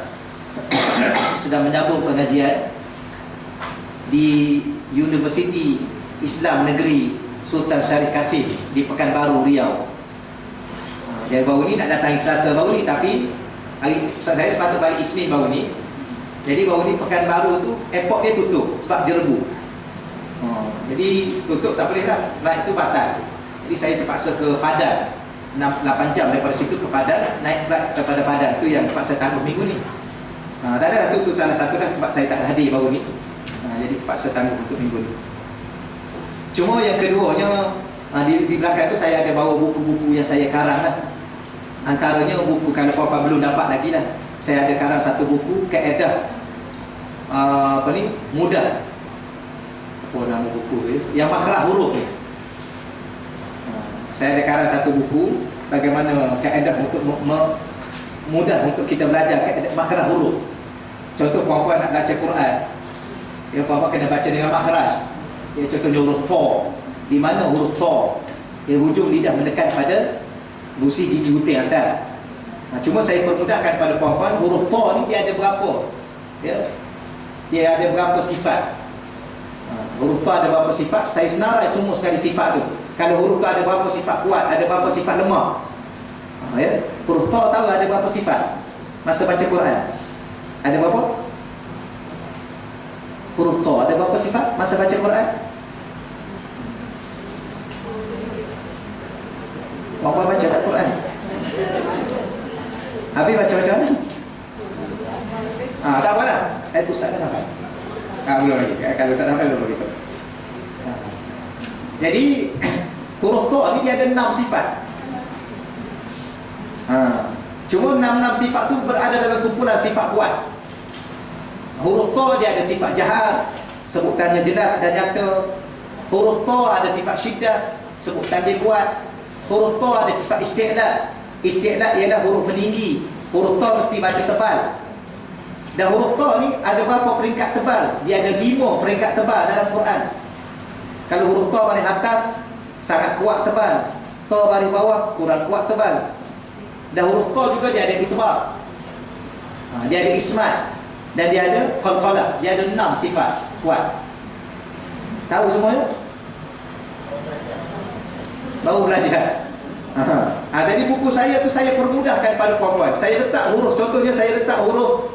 sedang menyambung pengajian di Universiti Islam Negeri Sultan Syarif Kasim di Pekanbaru, Riau. Jadi baru ni nak datang Selasa baru ni, tapi hari saya sepatutnya balik Isnin baru ni. Jadi baru ni Pekanbaru tu airport dia tutup sebab jerebu. Jadi tutup tak boleh dah, flight tu batal. Jadi saya terpaksa ke Padang, 8 jam daripada situ ke Padang, naik flight kepada Padang. Tu yang terpaksa tangguh minggu ni. Tak ada lah, tu salah satu dah sebab saya tak hadir baru ni. Jadi terpaksa tangguh untuk minggu ni. Cuma yang keduanya, di belakang tu saya ada bawa buku-buku yang saya karang lah. Antaranya buku, kalau apa-apa belum dapat lagi lah, saya ada karang satu buku kaedah mudah. Apa nama buku ni? Yang makhraj huruf ni. Saya ada karang satu buku bagaimana kaedah untuk mudah untuk kita belajar kaedah makhraj huruf. Contoh puan-puan nak baca Quran, ya puan-puan kena baca dengan makhraj. Ya, contohnya huruf ta. Di mana huruf ta? Ya, hujung lidah mendekat pada gusi gigi gunting atas. Cuma saya permudahkan pada puan-puan, huruf ta ni dia ada berapa? Ya. Dia ada berapa sifat? Huruf ta ada berapa sifat? Saya senarai semua sekali sifat tu. Kalau huruf ta ada berapa sifat kuat, ada berapa sifat lemah. Ya. Huruf ta tahu ada berapa sifat? Masa baca Quran. Ada berapa? Huruf ta ada berapa sifat masa baca Quran? Apa baca tak Quran? Habis baca macam mana? Tak apalah. Itu Ustaz dah sampai. Belum lagi. Kalau Ustaz sampai belum begitu. Jadi huruf ta ni dia ada 6 sifat. Cuma 6 sifat tu berada dalam kumpulan sifat kuat. Huruf to dia ada sifat jahar, sebutannya jelas dan nyata. Huruf to ada sifat syiddah, sebutan dia kuat. Huruf to ada sifat isti'la. Isti'la ialah huruf meninggi. Huruf to mesti baca tebal. Dan huruf to ni ada berapa peringkat tebal? Dia ada 5 peringkat tebal dalam Quran. Kalau huruf to paling atas sangat kuat tebal, to paling bawah kurang kuat tebal. Dan huruf to juga dia ada itbaq, dia ada ismat, dan dia ada qalqalah. Dia ada 6 sifat kuat. Tahu semuanya? Baru belajar. Jadi buku saya tu saya permudahkan pada puan-puan. Saya letak huruf, contohnya saya letak huruf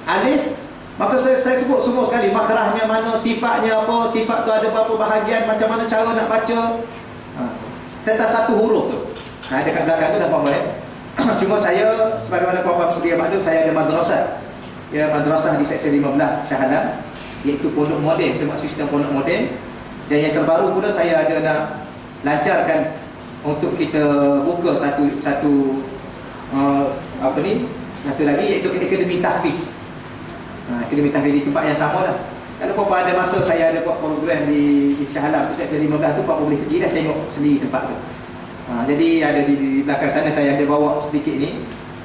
alif, maka saya sebut semua sekali makrahnya mana, sifatnya apa, sifat tu ada berapa bahagian, macam mana cara nak baca. Tentang satu huruf tu. Dekat belakang tu dah puan-puan. Cuma saya sebagaimana puan-puan sedia maklum, saya ada madrasah. Ya, madrasah di Seksyen 15 Shah Alam, iaitu pondok moden, sebab sistem pondok moden. Dan yang terbaru pula saya ada nak lancarkan untuk kita buka satu lagi, iaitu akademi tahfiz. Akademi tahfiz di tempat yang sama dah. Kalau puan-puan ada masa, saya ada buat program di Shah Alam tu Seksyen 15 tu, puan-puan boleh pergi dah tengok sendiri tempat tu. Jadi ada di belakang sana saya ada bawa sedikit ni,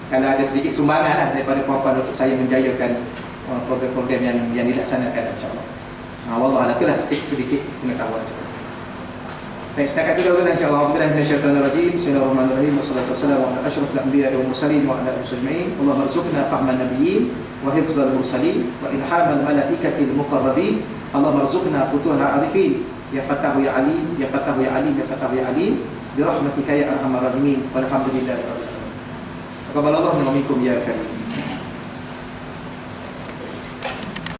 kalau ada sedikit sumbangan lah daripada puan-puan untuk saya menjayakan program-program yang dilaksanakan, insyaAllah. Wallah, itulah sedikit pengetahuan. Baik, setakat itu dahulu insyaAllah. Auzubillahi minasyaitonirrajim. Bismillahirrahmanirrahim. Wassalatu wassalamu ala asyrafil anbiya'i wal mursalin wa ala alihi ajma'in. Allahumma arzuqna fahman nabiyyin wa hifdzal mursalin wa ilhamal malaikatil muqarrabin. Allahumma arzuqna futuhal arifin. Ya Fattahu ya Alim, ya Fattahu ya Alim, ya Fattahu ya Alim. Birahmatika ya arhamar rahimin. Walhamdulillahi rabbil alamin. Taqabbalallahu minkum ya karim.